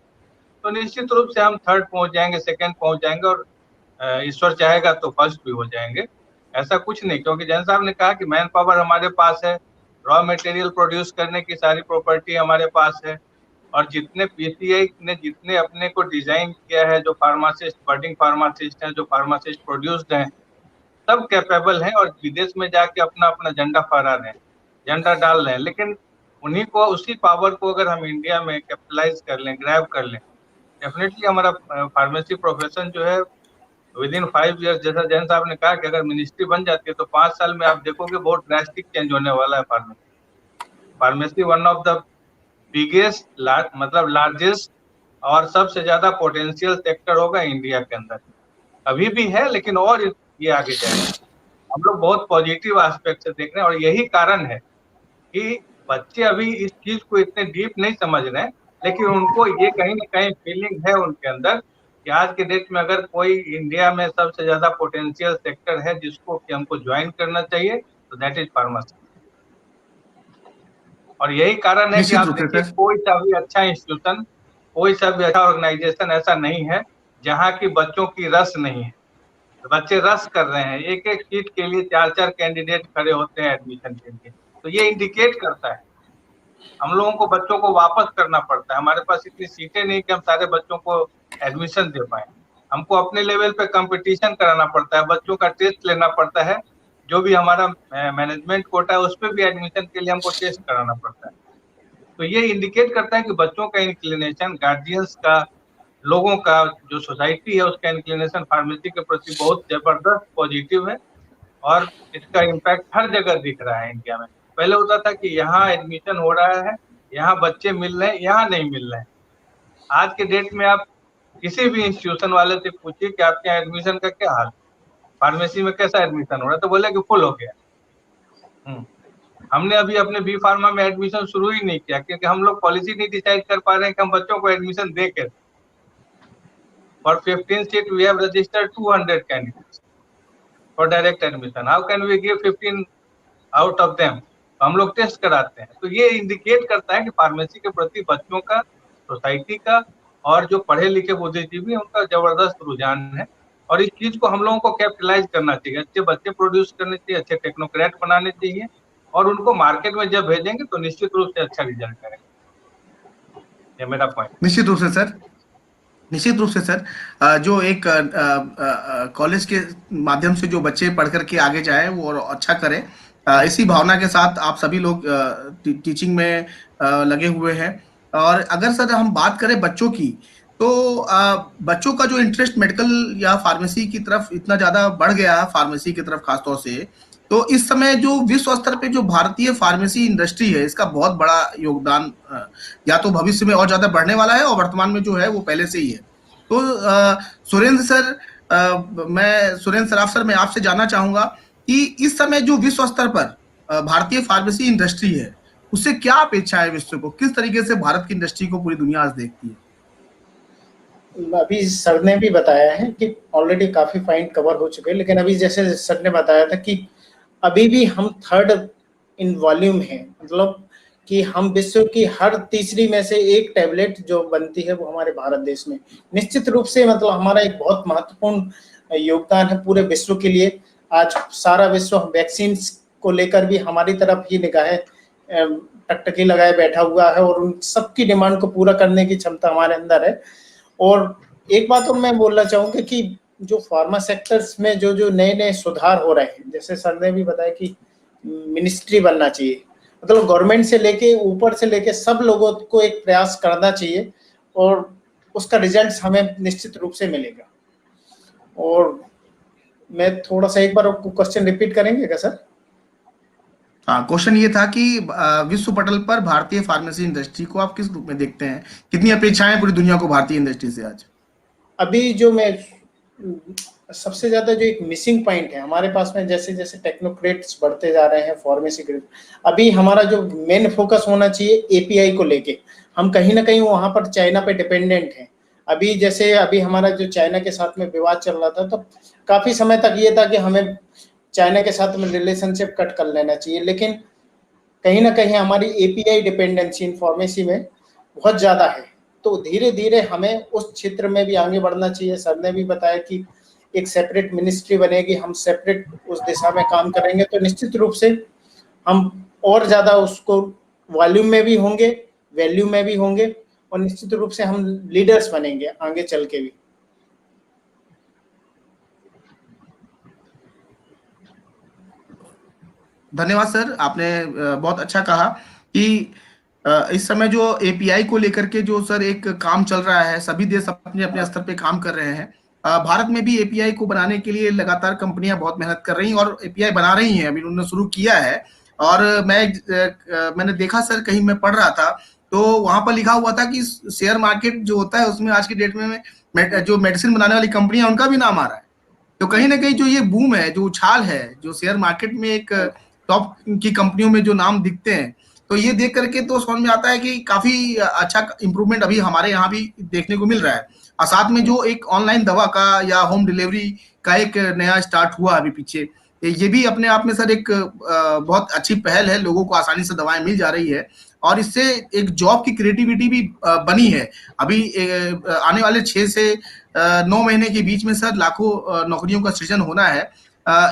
तो निश्चित रूप से हम थर्ड पहुंच जाएंगे, सेकंड पहुंच जाएंगे, और ईश्वर चाहेगा तो फर्स्ट भी हो जाएंगे। ऐसा कुछ नहीं, क्योंकि जैन साहब ने कहा कि मैन पावर हमारे पास है, रॉ मटेरियल प्रोड्यूस करने की सारी प्रॉपर्टी हमारे पास है, और जितने पीसीआई ने जितने अपने को डिजाइन किया है, जो फार्मासिस्ट, बडिंग फार्मासिस्ट हैं, जो फार्मासिस्ट प्रोड्यूस्ड हैं, सब कैपेबल हैं, और विदेश में जाके अपना अपना झंडा फहरा रहे हैं, झंडा डाल रहे हैं। लेकिन उन्हीं को, उसी पावर को अगर हम इंडिया में कैपिटलाइज कर लें, ग्रैब कर लें, डेफिनेटली हमारा फार्मेसी प्रोफेशन जो है विद इन 5 years, जैसा जैन साहब ने कहा कि अगर मिनिस्ट्री बन जाती है तो 5 साल में आप देखोगे बहुत ड्रास्टिक चेंज होने वाला है pharmacy. Pharmacy one of the biggest, मतलब लार्जेस्ट और सबसे ज्यादा पोटेंशियल सेक्टर होगा इंडिया के अंदर। अभी भी है, लेकिन और ये आगे जाएगा। हम लोग बहुत पॉजिटिव एस्पेक्ट से देख रहे हैं, और यही कारण है कि बच्चे अभी इस चीज को इतने डीप नहीं समझ रहे हैं, लेकिन उनको ये कहीं ना कहीं फीलिंग है उनके अंदर कि आज के डेट में अगर कोई इंडिया में सबसे ज्यादा पोटेंशियल सेक्टर है जिसको कि हमको ज्वाइन करना चाहिए, तो दैट इज फार्मेसी। और यही कारण है कि आप देखिए, कोई सा भी अच्छा इंस्टीट्यूशन, कोई सा भी अच्छा ऑर्गेनाइजेशन ऐसा नहीं है जहाँ की बच्चों की रस नहीं है। तो बच्चे रस कर रहे हैं, एक एक सीट के लिए 4-4 कैंडिडेट खड़े होते हैं एडमिशन के लिए। तो ये इंडिकेट करता है हम लोगों को बच्चों को वापस करना पड़ता है। हमारे पास इतनी सीटें नहीं कि हम सारे बच्चों को एडमिशन दे पाए। हमको अपने लेवल पे कंपटीशन कराना पड़ता है, बच्चों का टेस्ट लेना पड़ता है, जो भी हमारा मैनेजमेंट कोटा है उस पर भी एडमिशन के लिए हमको टेस्ट कराना पड़ता है। तो ये इंडिकेट करता है कि बच्चों का इंक्लिनेशन, गार्जियंस का, लोगों का, जो सोसाइटी है उसका इंक्लिनेशन फार्मेसी के प्रति बहुत जबरदस्त पॉजिटिव है, और इसका इम्पैक्ट हर जगह दिख रहा है इंडिया में। पहले होता था कि यहाँ एडमिशन हो रहा है, यहाँ बच्चे मिल रहे हैं, यहाँ नहीं मिल रहे हैं। आज के डेट में आप किसी भी इंस्टीट्यूशन वाले से पूछिए कि आपके यहाँ एडमिशन का क्या हाल, फार्मेसी में कैसा एडमिशन हो रहा है, तो बोले कि फुल हो गया। हमने अभी अपने बी फार्मा में एडमिशन शुरू ही नहीं किया, क्योंकि हम लोग पॉलिसी नहीं डिसाइड कर पा रहे हैं कि हम बच्चों को एडमिशन दे के। For 15 seat we have registered 200 candidates for direct admission. How can we give 15 out of them? हम लोग टेस्ट कराते हैं। तो ये इंडिकेट करता है कि फार्मेसी के प्रति बच्चों का, सोसाइटी का और जो पढ़े लिखे बुद्धिजीवी हैं उनका जबरदस्त रुझान है। और इस चीज को हम लोगों को कैपिटलाइज करना चाहिए, अच्छे बच्चे प्रोड्यूस करने चाहिए, अच्छे टेक्नोक्रेट बनाने चाहिए और उनको मार्केट में जब भेजेंगे तो निश्चित रूप से अच्छा रिजल्ट आएगा। ये मेरा पॉइंट। निश्चित रूप से सर, निश्चित रूप से सर, जो एक कॉलेज के माध्यम से जो बच्चे पढ़ करके आगे जाए वो और अच्छा करें, इसी भावना के साथ आप सभी लोग टीचिंग में लगे हुए हैं। और अगर सर हम बात करें बच्चों की, तो बच्चों का जो इंटरेस्ट मेडिकल या फार्मेसी की तरफ इतना ज़्यादा बढ़ गया है, फार्मेसी की तरफ खासतौर से, तो इस समय जो विश्व स्तर पे जो भारतीय फार्मेसी इंडस्ट्री है, इसका बहुत बड़ा योगदान या तो भविष्य में और ज़्यादा बढ़ने वाला है और वर्तमान में जो है वो पहले से ही है। तो सुरेंद्र सर, मैं सुरेंद्र सराफ सर, मैं आपसे जानना चाहूँगा कि इस समय जो विश्व स्तर पर भारतीय फार्मेसी इंडस्ट्री है, उससे क्या अपेक्षा है विश्व को? किस तरीके से भारत की इंडस्ट्री को पूरी दुनिया आज देखती है? अभी सर ने भी बताया है कि ऑलरेडी काफी पॉइंट कवर हो चुके हैं, लेकिन अभी जैसे सर ने बताया था कि अभी भी हम थर्ड इन वॉल्यूम है, मतलब कि हम विश्व की हर तीसरी में से एक टैबलेट जो बनती है वो हमारे भारत देश में। निश्चित रूप से मतलब हमारा एक बहुत महत्वपूर्ण योगदान है पूरे विश्व के लिए। आज सारा विश्व वैक्सीन को लेकर भी हमारी तरफ ही निगाहें टकटकी लगाए बैठा हुआ है और उन सबकी डिमांड को पूरा करने की क्षमता हमारे अंदर है। और एक बात और मैं बोलना चाहूँगा कि जो फार्मा सेक्टर्स में जो नए नए सुधार हो रहे हैं, जैसे सर ने भी बताया कि मिनिस्ट्री बनना चाहिए, मतलब गवर्नमेंट से लेके ऊपर से लेके सब लोगों को एक प्रयास करना चाहिए और उसका रिजल्ट हमें निश्चित रूप से मिलेगा। और मैं थोड़ा सा एक बार क्वेश्चन रिपीट करेंगे क्या सर? हाँ, क्वेश्चन ये था कि विश्व पटल पर भारतीय फार्मेसी इंडस्ट्री को आप किस रूप में देखते हैं? कितनी अपेक्षाएं पूरी दुनिया को भारतीय इंडस्ट्री से आज? अभी जो मैं सबसे ज्यादा जो एक मिसिंग पॉइंट है हमारे पास में, जैसे जैसे टेक्नोक्रेट्स बढ़ते जा रहे हैं फार्मेसी के, अभी हमारा जो मेन फोकस होना चाहिए एपीआई को लेके, हम कहीं ना कहीं वहां पर चाइना पे डिपेंडेंट हैं। अभी जैसे अभी हमारा जो चाइना के साथ में विवाद चल रहा था, तो काफी समय तक ये था कि हमें चाइना के साथ में रिलेशनशिप कट कर लेना चाहिए, लेकिन कहीं ना कहीं हमारी एपीआई डिपेंडेंसी इन फार्मेसी में बहुत ज्यादा है। तो धीरे धीरे हमें उस क्षेत्र में भी आगे बढ़ना चाहिए। सर ने भी बताया कि एक सेपरेट मिनिस्ट्री बनेगी, हम सेपरेट उस दिशा में काम करेंगे तो निश्चित रूप से हम और ज्यादा उसको वॉल्यूम में भी होंगे, वैल्यू में भी होंगे और निश्चित रूप से हम लीडर्स बनेंगे आगे चल के भी। धन्यवाद सर, आपने बहुत अच्छा कहा कि इस समय जो एपीआई को लेकर के जो सर एक काम चल रहा है, सभी देश अपने अपने स्तर पे काम कर रहे हैं। भारत में भी एपीआई को बनाने के लिए लगातार कंपनियां बहुत मेहनत कर रही हैं और एपीआई बना रही हैं, अभी उन्होंने शुरू किया है। और मैंने देखा सर, कहीं मैं पढ़ रहा था तो वहां पर लिखा हुआ था कि शेयर मार्केट जो होता है उसमें आज की डेट में जो मेडिसिन बनाने वाली कंपनियां उनका भी नाम आ रहा है। तो कहीं ना कहीं जो ये बूम है, जो उछाल है, जो शेयर मार्केट में एक टॉप की कंपनियों में जो नाम दिखते हैं, तो ये देख करके तो समझ में आता है कि काफी अच्छा इंप्रूवमेंट अभी हमारे यहाँ भी देखने को मिल रहा है। और साथ में जो एक ऑनलाइन दवा का या होम डिलीवरी का एक नया स्टार्ट हुआ अभी पीछे, ये भी अपने आप में सर एक बहुत अच्छी पहल है। लोगों को आसानी से दवाएं मिल जा रही है और इससे एक जॉब की क्रिएटिविटी भी बनी है। अभी आने वाले 6 से 9 महीने के बीच में सर लाखों नौकरियों का सृजन होना है।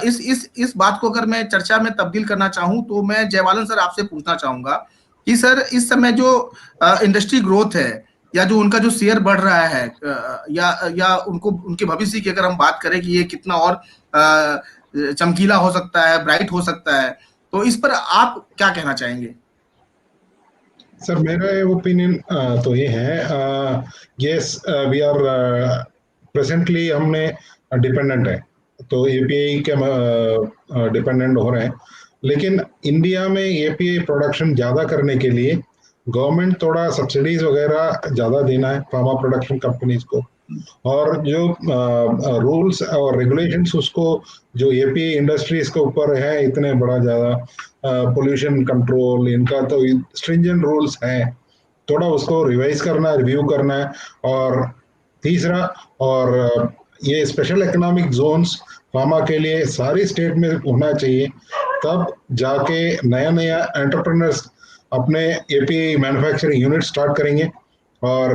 इस बात को अगर मैं चर्चा में तब्दील करना चाहूं तो मैं जयवालन सर आपसे पूछना चाहूंगा कि सर इस समय जो इंडस्ट्री ग्रोथ है या जो उनका जो शेयर बढ़ रहा है या उनको उनके भविष्य की अगर हम बात करें कि ये कितना और चमकीला हो सकता है, ब्राइट हो सकता है, तो इस पर आप क्या कहना चाहेंगे? सर मेरा ओपिनियन तो ये है, यस वी आर प्रेजेंटली हमने डिपेंडेंट है तो एपीआई के डिपेंडेंट हो रहे हैं, लेकिन इंडिया में एपीआई प्रोडक्शन ज़्यादा करने के लिए गवर्नमेंट थोड़ा सब्सिडीज वगैरह ज़्यादा देना है फार्मा प्रोडक्शन कंपनीज को, और जो रूल्स और रेगुलेशंस उसको जो एपीआई इंडस्ट्रीज के ऊपर है इतने बड़ा ज़्यादा पोल्यूशन कंट्रोल इनका तो स्ट्रिंजेंट रूल्स हैं, थोड़ा उसको रिवाइज करना है, रिव्यू करना है। और तीसरा, और ये स्पेशल इकोनॉमिक जोन्स फार्मा के लिए सारी स्टेट में होना चाहिए, तब जाके नया नया एंटरप्रेन्योर्स अपने एपीआई मैन्युफैक्चरिंग यूनिट स्टार्ट करेंगे। और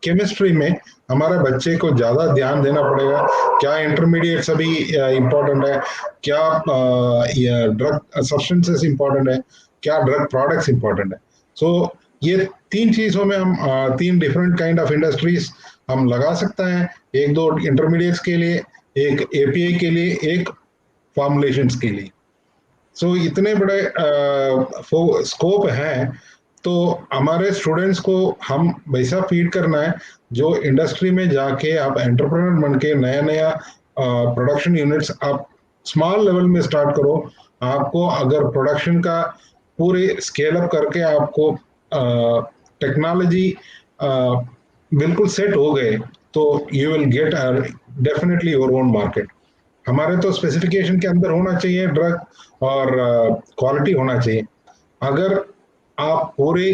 केमिस्ट्री में हमारे बच्चे को ज़्यादा ध्यान देना पड़ेगा, क्या इंटरमीडिएट्स अभी इम्पोर्टेंट है, क्या ड्रग सब्सटेंसेस इम्पोर्टेंट है, क्या ड्रग प्रोडक्ट्स इम्पोर्टेंट है। सो ये 3 चीज़ों में हम 3 डिफरेंट काइंड ऑफ इंडस्ट्रीज हम लगा सकते हैं, 1-2 इंटरमीडिएट्स के लिए, एक एपीआई के लिए, एक फॉर्मुलेशंस के लिए। सो इतने बड़े स्कोप हैं, तो हमारे स्टूडेंट्स को हम वैसा फीड करना है जो इंडस्ट्री में जाके आप एंटरप्रेन्योर बन के नया नया प्रोडक्शन यूनिट्स आप स्मॉल लेवल में स्टार्ट करो। आपको अगर प्रोडक्शन का पूरे स्केल अप करके आपको टेक्नोलॉजी बिल्कुल सेट हो गए तो you will get definitely your own market. हमारे तो स्पेसिफिकेशन के अंदर होना चाहिए ड्रग, और क्वालिटी होना चाहिए। अगर आप पूरे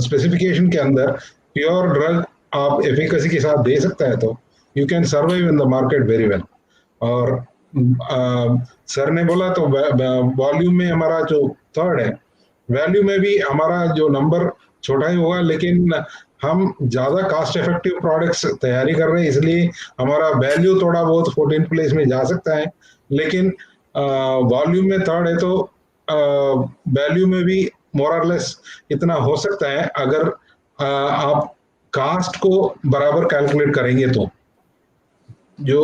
स्पेसिफिकेशन के अंदर प्योर ड्रग आप एफिकेसी के साथ दे सकते हैं तो you can survive in the market very well. और सर ने बोला तो वॉल्यूम में हमारा जो 3rd है, वैल्यू में भी हमारा जो नंबर छोटा ही होगा, लेकिन हम ज़्यादा कॉस्ट इफेक्टिव प्रोडक्ट्स तैयारी कर रहे हैं, इसलिए हमारा वैल्यू थोड़ा बहुत 14th प्लेस में जा सकता है। लेकिन वॉल्यूम में 3rd है तो वैल्यू में भी मोर और लेस इतना हो सकता है, अगर आप कास्ट को बराबर कैलकुलेट करेंगे तो जो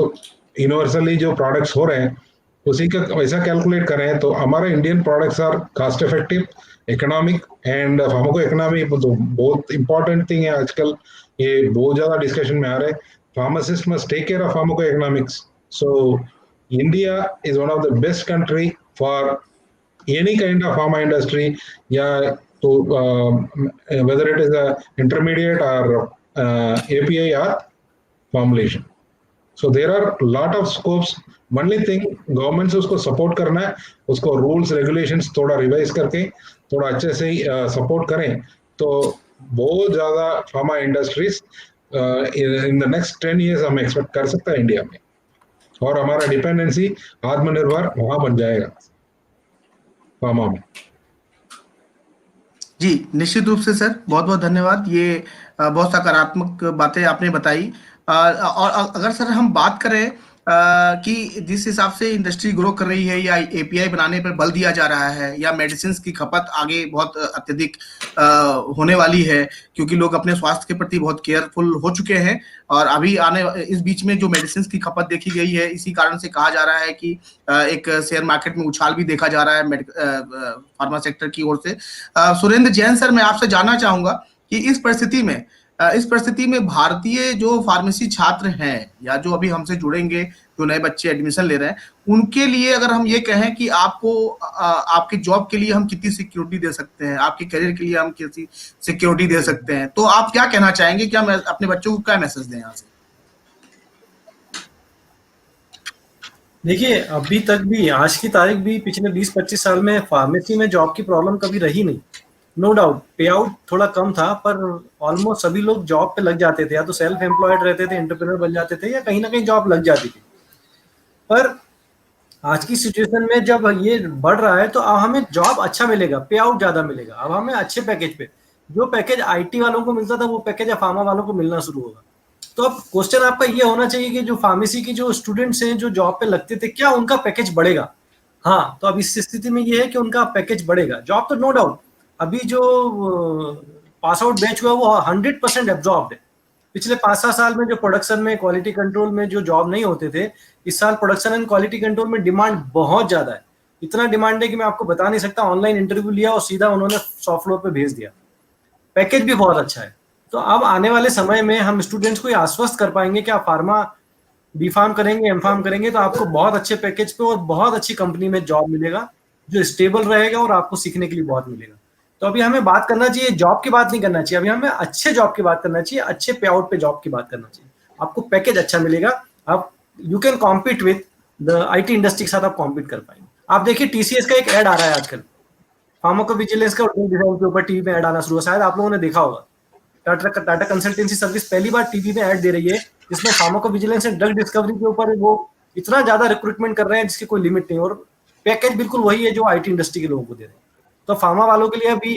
यूनिवर्सली जो प्रोडक्ट्स हो रहे हैं उसी का वैसा कैलकुलेट करें तो हमारे Indian products are cost effective, economic and pharmaco economy तो बहुत इंपॉर्टेंट थिंग है आजकल, ये बहुत ज़्यादा डिस्कशन में आ रहे हैं। Pharmacist must take care of pharmacoeconomics. So India is one of the best country for any kind of pharma industry, yeah, to whether it is a intermediate or API or formulation. So there are a lot of scopes. Only thing government से उसको support करना है, उसको rules regulations थोड़ा revise करके थोड़ा अच्छे से support करें तो बहुत ज़्यादा pharma industries in the next 10 years हम expect कर सकते हैं इंडिया में, और हमारा डिपेंडेंसी आत्मनिर्भर वहाँ बन जाएगा फार्मा में। जी निश्चित रूप से सर, बहुत बहुत धन्यवाद। ये बहुत सकारात्मक बातें आपने बताई। और अगर सर हम बात करें कि जिस हिसाब से इंडस्ट्री ग्रो कर रही है या एपीआई बनाने पर बल दिया जा रहा है या मेडिसिन की खपत आगे बहुत अत्यधिक होने वाली है, क्योंकि लोग अपने स्वास्थ्य के प्रति बहुत केयरफुल हो चुके हैं, और अभी आने इस बीच में जो मेडिसिन की खपत देखी गई है, इसी कारण से कहा जा रहा है कि एक शेयर मार्केट में उछाल भी देखा जा रहा है फार्मा सेक्टर की ओर से। सुरेंद्र जैन सर, मैं आपसे जानना चाहूंगा कि इस परिस्थिति में भारतीय जो फार्मेसी छात्र हैं या जो अभी हमसे जुड़ेंगे, जो नए बच्चे एडमिशन ले रहे हैं, उनके लिए अगर हम ये कहें कि आपको आपके जॉब के लिए हम कितनी सिक्योरिटी दे सकते हैं, आपके करियर के लिए हम कितनी सिक्योरिटी दे सकते हैं, तो आप क्या कहना चाहेंगे? क्या मैं अपने बच्चों को क्या मैसेज दें यहाँ से? देखिए, अभी तक भी, आज की तारीख भी, पिछले 20-25 साल में फार्मेसी में जॉब की प्रॉब्लम कभी रही नहीं। नो डाउट पे आउट थोड़ा कम था, पर ऑलमोस्ट सभी लोग जॉब पे लग जाते थे, या तो सेल्फ एम्प्लॉयड रहते थे, एंटरप्रेन्योर बन जाते थे, या कहीं ना कहीं जॉब लग जाती थी। पर आज की सिचुएशन में जब ये बढ़ रहा है तो अब हमें जॉब अच्छा मिलेगा, पे आउट ज़्यादा मिलेगा, अब हमें अच्छे पैकेज पे, जो पैकेज आईटी वालों को मिलता था वो पैकेज फार्मा वालों को मिलना शुरू होगा। तो अब क्वेश्चन आपका ये होना चाहिए कि जो फार्मेसी की जो स्टूडेंट्स हैं जो जॉब पे लगते थे, क्या उनका पैकेज बढ़ेगा? हाँ, तो अब इस स्थिति में ये है कि उनका पैकेज बढ़ेगा। जॉब तो नो डाउट अभी जो पास आउट बैच हुआ वो 100% एब्जॉर्ब्ड है। पिछले 5-7 साल में जो प्रोडक्शन में, क्वालिटी कंट्रोल में जो जॉब नहीं होते थे, इस साल प्रोडक्शन एंड क्वालिटी कंट्रोल में डिमांड बहुत ज्यादा है। इतना डिमांड है कि मैं आपको बता नहीं सकता। ऑनलाइन इंटरव्यू लिया और सीधा उन्होंने सॉफ्ट फ्लोर पे भेज दिया। पैकेज भी बहुत अच्छा है। तो अब आने वाले समय में हम स्टूडेंट्स को ये आश्वस्त कर पाएंगे कि आप फार्मा बी फार्म करेंगे, एम फार्म करेंगे तो आपको बहुत अच्छे पैकेज पे और बहुत अच्छी कंपनी में जॉब मिलेगा, जो स्टेबल रहेगा और आपको सीखने के लिए बहुत मिलेगा। तो अभी हमें बात करना चाहिए, जॉब की बात नहीं करना चाहिए, अभी हमें अच्छे जॉब की बात करना चाहिए, अच्छे पे आउट पे जॉब की बात करना चाहिए। आपको पैकेज अच्छा मिलेगा, आप you can compete with the IT industry के साथ आप कॉम्पीट कर पाएंगे। आप देखिए टीसीएस का एक ऐड आ रहा है आजकल, फार्माकोविजिलेंस का डिजाइन के ऊपर टीवी में ऐड आना शुरू हुआ, शायद आप लोगों ने देखा होगा। टाटा कंसल्टेंसी सर्विस पहली बार टीवी में ऐड दे रही है जिसमें फार्माकोविजिलेंस एंड ड्रग डिस्कवरी के ऊपर वो इतना ज्यादा रिक्रूटमेंट कर रहे हैं जिसकी कोई लिमिट नहीं, और पैकेज बिल्कुल वही है जो आईटी इंडस्ट्री के लोगों को दे रहे हैं। तो फार्मा वालों के लिए अभी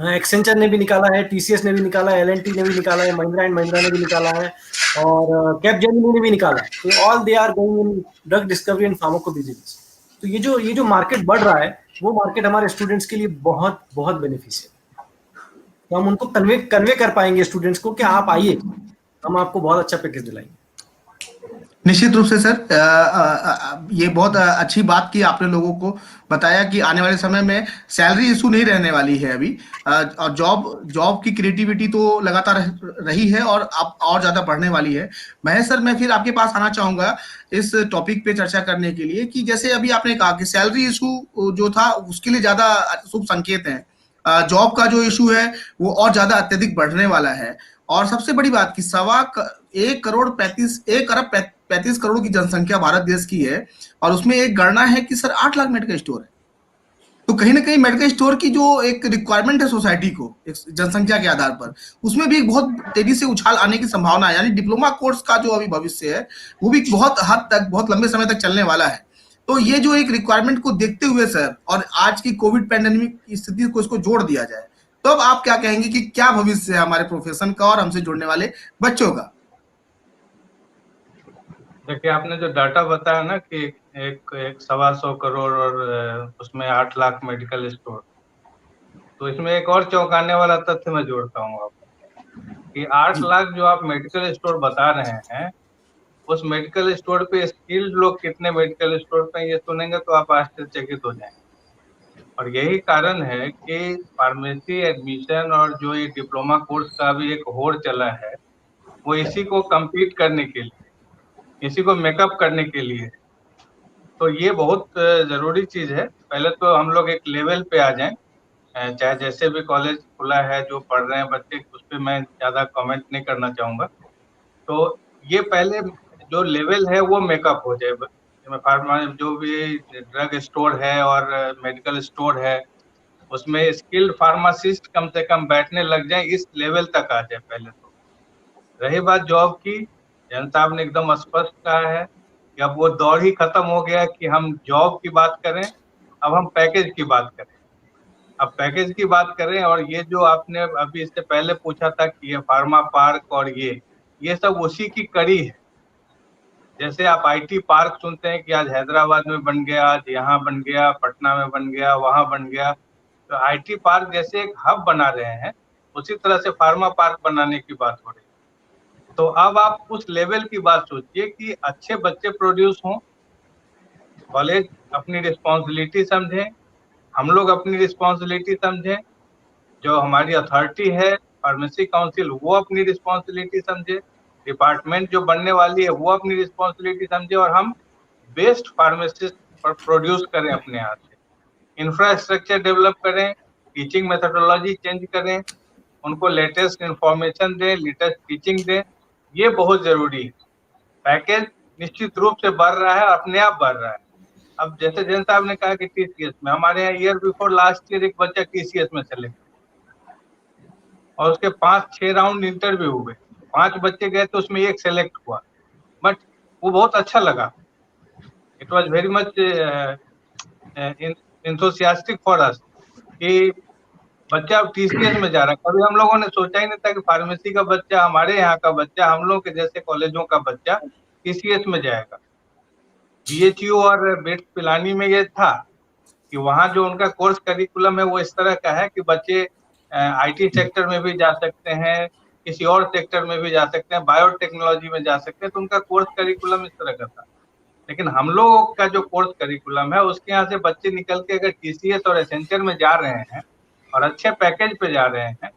एक्सेंचर ने भी निकाला है, टीसीएस ने भी निकाला है, एलएनटी ने भी निकाला है, महिंद्रा एंड महिंद्रा ने भी निकाला है, और कैपजेमिनी ने भी निकाला है। तो all they are going in drug discovery and pharmacovigilance. तो ये जो मार्केट बढ़ रहा है, वो मार्केट हमारे स्टूडेंट्स के लिए बहुत बहुत बेनिफिशियल। तो हम उनको कन्वे कर पाएंगे स्टूडेंट्स को कि आप आइए, हम आपको बहुत अच्छा पैकेज दिलाएंगे। निश्चित रूप से सर, ये बहुत अच्छी बात की आपने लोगों को बताया कि आने वाले समय में सैलरी इशू नहीं रहने वाली है अभी, और जॉब की क्रिएटिविटी तो लगातार रही है और अब और ज्यादा बढ़ने वाली है। महेश सर, मैं फिर आपके पास आना चाहूंगा इस टॉपिक पे चर्चा करने के लिए कि जैसे अभी आपने कहा कि सैलरी इशू जो था उसके लिए ज्यादा शुभ संकेत है, जॉब का जो इशू है वो और ज्यादा अत्यधिक बढ़ने वाला है। और सबसे बड़ी बात कि 1,35 करोड़ की जनसंख्या भारत देश की है, और उसमें एक गणना है कि सर 8 लाख मेडिकल स्टोर है। तो कहीं ना कहीं मेडिकल स्टोर की जो एक रिक्वायरमेंट है सोसाइटी को एक जनसंख्या के आधार पर, उसमें भी बहुत तेजी से उछाल आने की संभावना है। यानी डिप्लोमा कोर्स का जो अभी भविष्य है वो भी बहुत हद तक, बहुत लंबे समय तक चलने वाला है। तो ये जो एक रिक्वायरमेंट को देखते हुए सर, और आज की कोविड पैंडेमिक की स्थिति को इसको जोड़ दिया जाए, तो अब आप क्या कहेंगे कि क्या भविष्य है हमारे प्रोफेशन का और हमसे जुड़ने वाले बच्चों का? देखिए, आपने जो डाटा बताया ना कि एक 125 करोड़ और उसमें 8 लाख मेडिकल स्टोर, तो इसमें एक और चौंकाने वाला तथ्य मैं जोड़ता हूँ आपको कि 8 लाख जो आप मेडिकल स्टोर बता रहे हैं, उस मेडिकल स्टोर पे स्किल्ड लोग कितने मेडिकल स्टोर पे ये सुनेंगे तो आप आश्चर्यचकित हो जाएंगे। और यही कारण है कि फार्मेसी एडमिशन और जो ये डिप्लोमा कोर्स का भी एक होड़ चला है, वो इसी को compete करने के लिए, इसी को मेकअप करने के लिए। तो ये बहुत जरूरी चीज है। पहले तो हम लोग एक लेवल पे आ जाएं, चाहे जैसे भी कॉलेज खुला है, जो पढ़ रहे हैं बच्चे, उस पर मैं ज्यादा कमेंट नहीं करना चाहूंगा। तो ये पहले जो लेवल है वो मेकअप हो जाए। फार्मा जो भी ड्रग स्टोर है और मेडिकल स्टोर है, उसमें स्किल्ड फार्मासिस्ट कम से कम बैठने लग जाए, इस लेवल तक आ जाए पहले तो। रही बात जॉब की, जैन साहब ने एकदम स्पष्ट कहा है कि अब वो दौर ही खत्म हो गया कि हम जॉब की बात करें, अब हम पैकेज की बात करें। अब पैकेज की बात करें, और ये जो आपने अभी इससे पहले पूछा था कि ये फार्मा पार्क और ये सब उसी की कड़ी है। जैसे आप आईटी पार्क सुनते हैं कि आज हैदराबाद में बन गया, आज यहाँ बन गया, पटना में बन गया, वहां बन गया, तो आईटी पार्क जैसे एक हब बना रहे हैं, उसी तरह से फार्मा पार्क बनाने की बात हो रही है। तो अब आप उस लेवल की बात सोचिए कि अच्छे बच्चे प्रोड्यूस हों, कॉलेज अपनी रिस्पॉन्सिबिलिटी समझें, हम लोग अपनी रिस्पॉन्सिबिलिटी समझें, जो हमारी अथॉरिटी है फार्मेसी काउंसिल वो अपनी रिस्पॉन्सिबिलिटी समझे, डिपार्टमेंट जो बनने वाली है वो अपनी रिस्पॉन्सिबिलिटी समझे, और हम बेस्ट फार्मासिस्ट प्रोड्यूस करें अपने हाथ से। इंफ्रास्ट्रक्चर डेवलप करें, टीचिंग मेथोडोलॉजी चेंज करें, उनको लेटेस्ट इंफॉर्मेशन दें, लेटेस्ट टीचिंग दें, ये बहुत जरूरी है। पैकेज निश्चित रूप से बढ़ रहा है, अपने आप बढ़ रहा है। अब जैसे जैन साहब ने कहा कि टीसीएस में, हमारे यहाँ ईयर बिफोर लास्ट ईयर एक बच्चा टीसीएस में सेलेक्ट, और उसके 5-6 राउंड इंटरव्यू हुए, 5 बच्चे गए तो उसमें एक सेलेक्ट हुआ, बट वो बहुत अच्छा लगा। It was very much enthusiastic for us कि बच्चा अब टीसीएस में जा रहा है। कभी हम लोगों ने सोचा ही नहीं था कि फार्मेसी का बच्चा, हमारे यहाँ का बच्चा, हम लोग के जैसे कॉलेजों का बच्चा टीसीएस में जाएगा। बीएचयू और बेट्स पिलानी में ये था कि वहाँ जो उनका कोर्स करिकुलम है वो इस तरह का है कि बच्चे आईटी सेक्टर में भी जा सकते हैं, किसी और सेक्टर में भी जा सकते हैं, बायोटेक्नोलॉजी में जा सकते हैं, तो उनका कोर्स करिकुलम इस तरह का था। लेकिन हम लोग का जो कोर्स करिकुलम है, उसके यहाँ से बच्चे निकल के अगर टीसीएस और एसेंचर में जा रहे हैं और अच्छे पैकेज पे जा रहे हैं,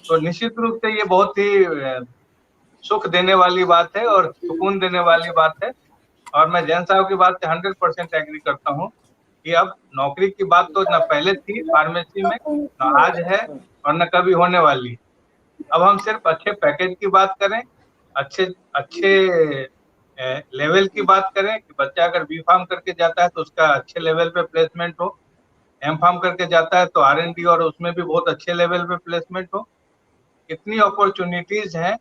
तो निश्चित रूप से ये बहुत ही सुख देने वाली बात है और सुकून देने वाली बात है। और मैं जैन साहब की बात से 100% एग्री करता हूँ कि अब नौकरी की बात तो न पहले थी फार्मेसी में, न आज है और न कभी होने वाली। अब हम सिर्फ अच्छे पैकेज की बात करें, अच्छे लेवल की बात करें कि बच्चा अगर बी फार्म करके जाता है तो उसका अच्छे लेवल पे प्लेसमेंट हो, एम फार्म करके जाता है तो आरएनडी और उसमें भी बहुत अच्छे लेवल पे प्लेसमेंट हो। इतनी अपॉर्चुनिटीज हैं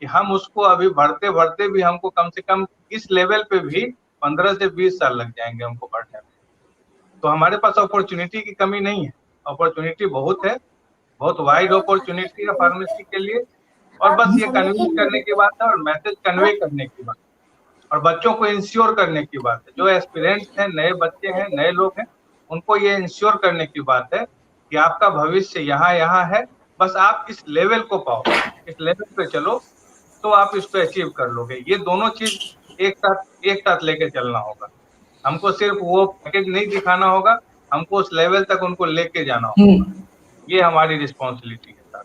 कि हम उसको अभी बढ़ते बढ़ते भी हमको कम से कम इस लेवल पे भी 15 से 20 साल लग जाएंगे हमको बढ़ने में। तो हमारे पास अपॉर्चुनिटी की कमी नहीं है, अपॉर्चुनिटी बहुत है, बहुत वाइड अपॉर्चुनिटी है फार्मेसी के लिए। और बस ये कन्विंस करने की बात है और मैसेज कन्वे करने की बात है और बच्चों को इंश्योर करने की बात है। जो एस्पिरेंट्स हैं, नए बच्चे हैं, नए लोग हैं, उनको ये इंश्योर करने की बात है कि आपका भविष्य यहाँ है, बस आप इस लेवल को पाओ, इस लेवल पे चलो तो आप इसको अचीव कर लोगे। ये दोनों चीज एक साथ लेके चलना होगा। हमको सिर्फ वो पैकेज नहीं दिखाना होगा, हमको उस लेवल तक उनको लेके जाना होगा। ये हमारी रिस्पॉन्सिबिलिटी है सर।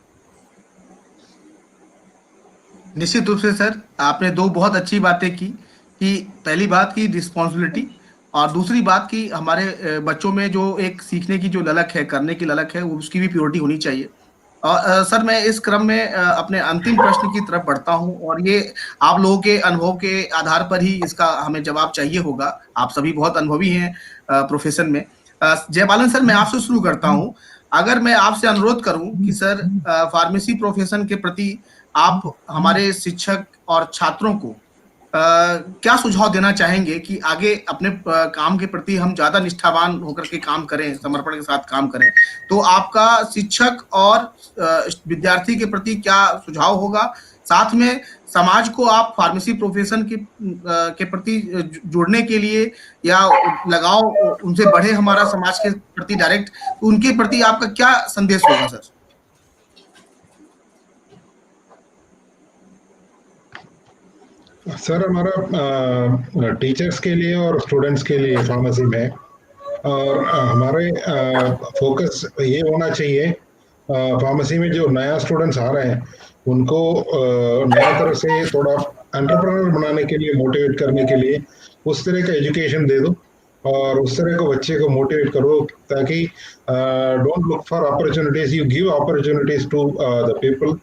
निश्चित रूप से सर, आपने दो बहुत अच्छी बातें की कि पहली बात की रिस्पॉन्सिबिलिटी और दूसरी बात की हमारे बच्चों में जो एक सीखने की जो ललक है, करने की ललक है, उसकी भी प्योरिटी होनी चाहिए। और सर मैं इस क्रम में अपने अंतिम प्रश्न की तरफ बढ़ता हूं और ये आप लोगों के अनुभव के आधार पर ही इसका हमें जवाब चाहिए होगा। आप सभी बहुत अनुभवी हैं प्रोफेशन में। जयपालन सर, मैं आपसे शुरू करता हूं। अगर मैं आपसे अनुरोध करूं कि सर फार्मेसी प्रोफेशन के प्रति आप हमारे शिक्षक और छात्रों को क्या सुझाव देना चाहेंगे कि आगे अपने काम के प्रति हम ज्यादा निष्ठावान होकर के काम करें, समर्पण के साथ काम करें, तो आपका शिक्षक और विद्यार्थी के प्रति क्या सुझाव होगा? साथ में समाज को आप फार्मेसी प्रोफेशन के प्रति जुड़ने के लिए या लगाव उनसे बढ़े हमारा समाज के प्रति डायरेक्ट, उनके प्रति आपका क्या संदेश होगा सर? सर हमारा टीचर्स के लिए और स्टूडेंट्स के लिए फार्मेसी में और हमारे फोकस ये होना चाहिए फार्मेसी में जो नया स्टूडेंट्स आ रहे हैं उनको नया तरह से थोड़ा एंटरप्रेन्योर बनाने के लिए, मोटिवेट करने के लिए उस तरह का एजुकेशन दे दो और उस तरह को बच्चे को मोटिवेट करो ताकि don't look for opportunities, you give opportunities to the people.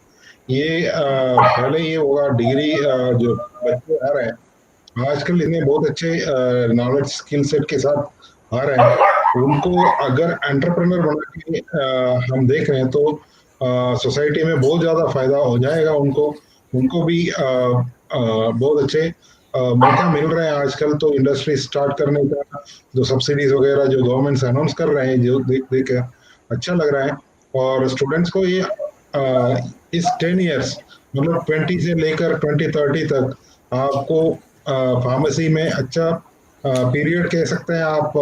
ये पहले ये होगा डिग्री जो बच्चे आ रहे हैं आजकल इतने बहुत अच्छे नॉलेज स्किल सेट के साथ आ रहे हैं, उनको अगर एंटरप्रेन्योर बना के हम देख रहे हैं तो सोसाइटी में बहुत ज़्यादा फायदा हो जाएगा। उनको भी बहुत अच्छे मौका मिल रहे हैं आजकल। तो इंडस्ट्री स्टार्ट करने का जो सब्सिडीज वगैरह जो गवर्नमेंट अनाउंस कर रहे हैं, जो देख अच्छा लग रहा है। और स्टूडेंट्स को ये इस 10 इयर्स मतलब 20 से लेकर 2030 तक आपको फार्मेसी में अच्छा पीरियड कह सकते हैं आप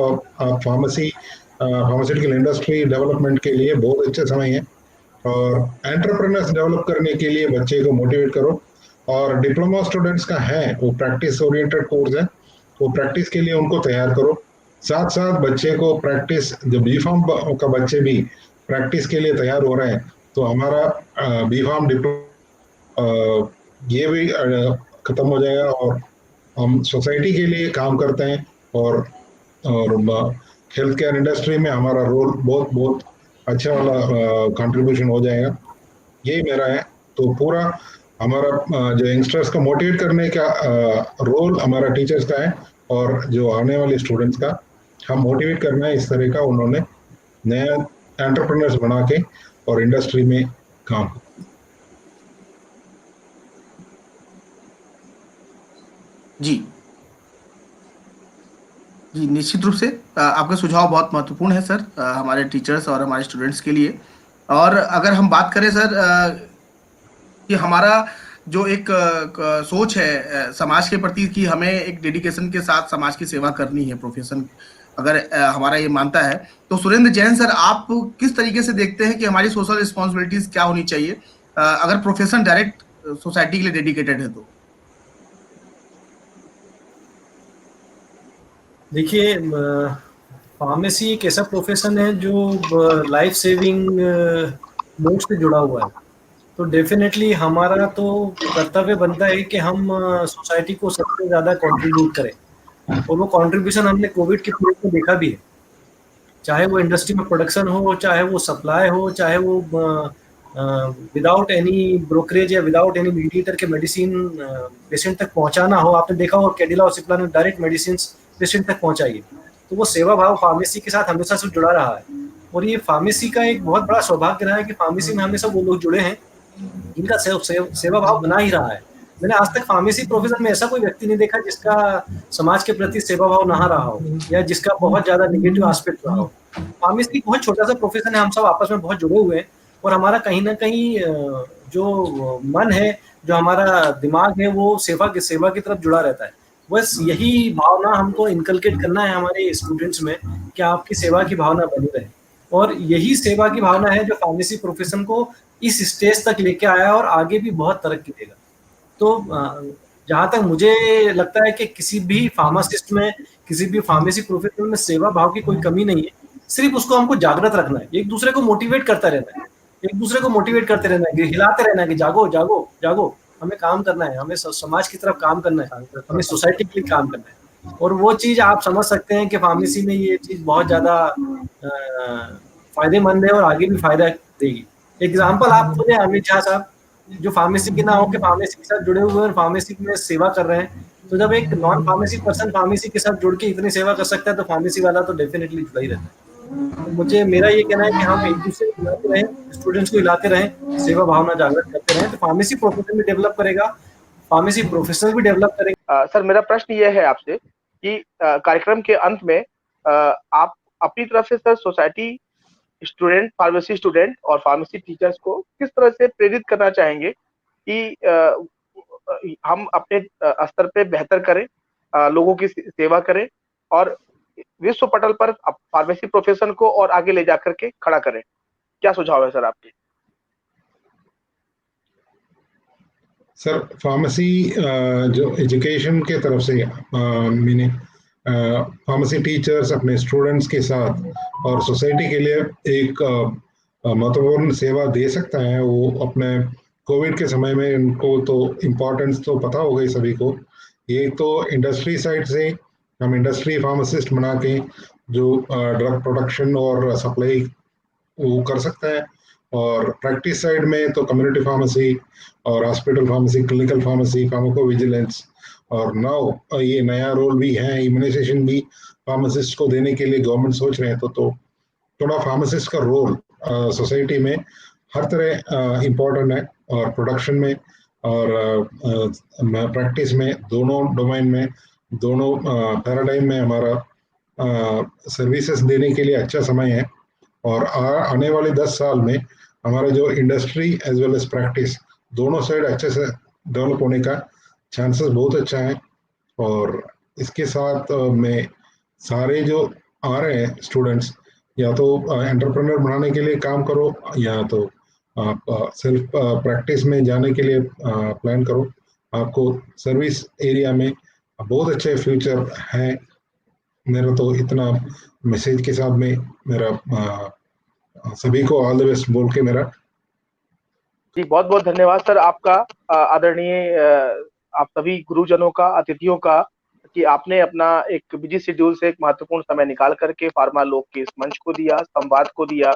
फार्मास्यूटिकल इंडस्ट्री डेवलपमेंट के लिए बहुत अच्छे समय है। और एंटरप्रेन्योर्स डेवलप करने के लिए बच्चे को मोटिवेट करो। और डिप्लोमा स्टूडेंट्स का है वो प्रैक्टिस ओरिएंटेड कोर्स है, वो प्रैक्टिस के लिए उनको तैयार करो। साथ साथ बच्चे को प्रैक्टिस, जो बी फार्म का बच्चे भी प्रैक्टिस के लिए तैयार हो रहे हैं, तो हमारा बी फार्म डिप्लोमा ये भी खत्म हो जाएगा और हम सोसाइटी के लिए काम करते हैं। और हेल्थ केयर इंडस्ट्री में हमारा रोल बहुत बहुत अच्छा वाला कंट्रीब्यूशन हो जाएगा। यही मेरा है। तो पूरा हमारा जो यंगस्टर्स को मोटिवेट करने का रोल हमारा टीचर्स का है और जो आने वाले स्टूडेंट्स का हम मोटिवेट करना है इस तरह का उन्होंने नया एंटरप्रेन्योर्स बना के और इंडस्ट्री में काम। जी जी, निश्चित रूप से आपका सुझाव बहुत महत्वपूर्ण है सर हमारे टीचर्स और हमारे स्टूडेंट्स के लिए। और अगर हम बात करें सर कि हमारा जो एक सोच है समाज के प्रति कि हमें एक डेडिकेशन के साथ समाज की सेवा करनी है, प्रोफेशन अगर हमारा ये मानता है, तो सुरेंद्र जैन सर आप किस तरीके से देखते हैं कि हमारी सोशल रिस्पॉन्सिबिलिटीज क्या होनी चाहिए अगर प्रोफेशन डायरेक्ट सोसाइटी के लिए डेडिकेटेड है? तो देखिए, फार्मेसी एक ऐसा प्रोफेशन है जो लाइफ सेविंग मोड से जुड़ा हुआ है। तो डेफिनेटली हमारा तो कर्तव्य बनता है कि हम सोसाइटी को सबसे ज़्यादा कंट्रीब्यूट करें, और वो कंट्रीब्यूशन हमने कोविड के पीरियड में देखा भी है। चाहे वो इंडस्ट्री में प्रोडक्शन हो, चाहे वो सप्लाई हो, चाहे वो विदाउट एनी ब्रोकरेज या विदाउट एनी मीडिएटर के मेडिसिन पेशेंट तक पहुंचाना हो। आपने देखा हो कैडिला और सिप्ला ने डायरेक्ट मेडिसिन पेशेंट तक पहुंचाई है। तो वो सेवा भाव फार्मेसी के साथ हमेशा से जुड़ा रहा है, और ये फार्मेसी का एक बहुत बड़ा सौभाग्य रहा है कि फार्मेसी में हमेशा वो लोग जुड़े हैं इनका सेवा भाव बना ही रहा है। मैंने आज तक फार्मेसी प्रोफेशन में ऐसा कोई व्यक्ति नहीं देखा जिसका समाज के प्रति सेवा भाव ना रहा हो या जिसका बहुत ज्यादा नेगेटिव एस्पेक्ट रहा हो। फार्मेसी बहुत छोटा सा प्रोफेशन है, हम सब आपस में बहुत जुड़े हुए हैं और हमारा कहीं ना कहीं जो मन है, जो हमारा दिमाग है, वो सेवा की तरफ जुड़ा रहता है। बस यही भावना हमको इनकलकेट करना है हमारे स्टूडेंट्स में कि आपकी सेवा की भावना बनी रहे, और यही सेवा की भावना है जो फार्मेसी प्रोफेशन को इस स्टेज तक लेके आया और आगे भी बहुत तरक्की देगा। तो जहाँ तक मुझे लगता है कि किसी भी फार्मासिस्ट में, किसी भी फार्मेसी प्रोफेशनल में सेवा भाव की कोई कमी नहीं है, सिर्फ उसको हमको जागृत रखना है, एक दूसरे को मोटिवेट करता रहना है, एक दूसरे को मोटिवेट करते रहना है, हिलाते रहना है कि जागो जागो जागो, हमें काम करना है, हमें समाज की तरफ काम करना है, हमें सोसाइटी के लिए काम करना है। और वो चीज आप समझ सकते हैं कि फार्मेसी में ये चीज बहुत ज्यादा फायदेमंद है और आगे भी फायदा देगी। एग्जाम्पल आप खुद है अमित झा साहब, जो फार्मेसी के ना हो के फार्मेसी के साथ जुड़े हुए और फार्मेसी में सेवा कर रहे हैं। तो जब एक नॉन फार्मेसी पर्सन फार्मेसी के साथ जुड़ के इतनी सेवा कर सकता है तो फार्मेसी वाला तो डेफिनेटली जुड़ा ही रहता है। तो मुझे मेरा ये कहना है कि हम एक दूसरे को हिलाते रहें, स्टूडेंट्स को हिलाते रहें, सेवा भावना जागृत करते रहें, तो फार्मेसी प्रोफेशन भी डेवलप करेगा, फार्मेसी प्रोफेशनल भी डेवलप करेगा। सर, मेरा प्रश्न ये है आपसे कि कार्यक्रम के अंत में आप अपनी तरफ से sir society student, pharmacy student और फार्मेसी टीचर्स को किस तरह से प्रेरित करना चाहेंगे कि हम अपने स्तर पे बेहतर करें, लोगों की सेवा करें और विश्व पटल पर फार्मेसी प्रोफेशन को और आगे ले जाकर के खड़ा करें? क्या सुझाव है सर आपके? सर, फार्मेसी जो एजुकेशन के तरफ से मैंने फार्मेसी टीचर्स अपने स्टूडेंट्स के साथ और सोसाइटी के लिए एक महत्वपूर्ण सेवा दे सकता है। वो अपने कोविड के समय में इनको तो इम्पोर्टेंस तो पता हो गई सभी को। ये तो इंडस्ट्री साइड से हम इंडस्ट्री फार्मासिस्ट बना के जो ड्रग प्रोडक्शन और सप्लाई वो कर सकता है, और प्रैक्टिस साइड में तो कम्युनिटी फार्मेसी और hospital pharmacy, clinical pharmacy, pharmacovigilance, और नाउ ये नया रोल भी है, इम्यूनाइजेशन भी फार्मासिस्ट को देने के लिए गवर्नमेंट सोच रहे हैं। तो थोड़ा फार्मासिस्ट का रोल सोसाइटी में हर तरह इम्पोर्टेंट है, और प्रोडक्शन में और प्रैक्टिस में, दोनों डोमेन में, दोनों पैराडाइम में हमारा सर्विसेज देने के लिए अच्छा समय है। और आने वाले 10 साल में हमारा जो industry as well as practice दोनों साइड अच्छे से डेवलप होने का चांसेस बहुत अच्छा है। और इसके साथ में सारे जो आ रहे हैं स्टूडेंट्स, या तो एंटरप्रेन्योर बनाने के लिए काम करो, या तो आप सेल्फ प्रैक्टिस में जाने के लिए प्लान करो। आपको सर्विस एरिया में बहुत अच्छे फ्यूचर है। मेरा तो इतना मैसेज के साथ में मेरा सभी को ऑल द बेस्ट बोल के मेरा जी, बहुत बहुत धन्यवाद सर आपका, आदरणीय आप सभी गुरुजनों का, अतिथियों का, कि आपने अपना एक बिजी शेड्यूल से एक महत्वपूर्ण समय निकाल करके फार्मा लोग के इस मंच को दिया, संवाद को दिया।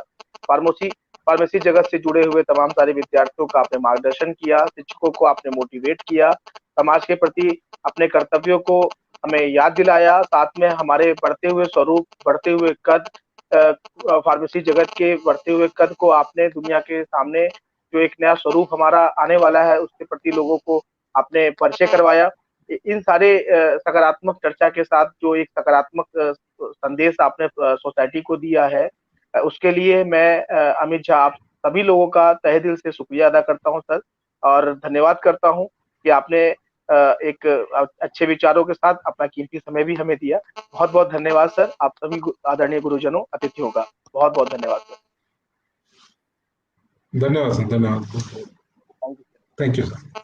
फार्मेसी जगत से जुड़े हुए तमाम सारे विद्यार्थियों का आपने मार्गदर्शन किया, शिक्षकों को आपने मोटिवेट किया, समाज के प्रति अपने कर्तव्यों को हमें याद दिलाया, साथ में हमारे बढ़ते हुए स्वरूप, बढ़ते हुए कद, फार्मेसी जगत के बढ़ते हुए कद को आपने दुनिया के सामने जो एक नया स्वरूप हमारा आने वाला है उसके प्रति लोगों को आपने परिचय करवाया। इन सारे सकारात्मक चर्चा के साथ जो एक सकारात्मक संदेश आपने सोसाइटी को दिया है, उसके लिए मैं अमित झा आप सभी लोगों का तहे दिल से शुक्रिया अदा करता हूं सर, और धन्यवाद करता हूं कि आपने एक अच्छे विचारों के साथ अपना कीमती समय भी हमें दिया। बहुत बहुत धन्यवाद सर, आप सभी आदरणीय गुरुजनों, अतिथियों का बहुत बहुत धन्यवाद सर। धन्यवाद सर, धन्यवाद, थैंक यू सर।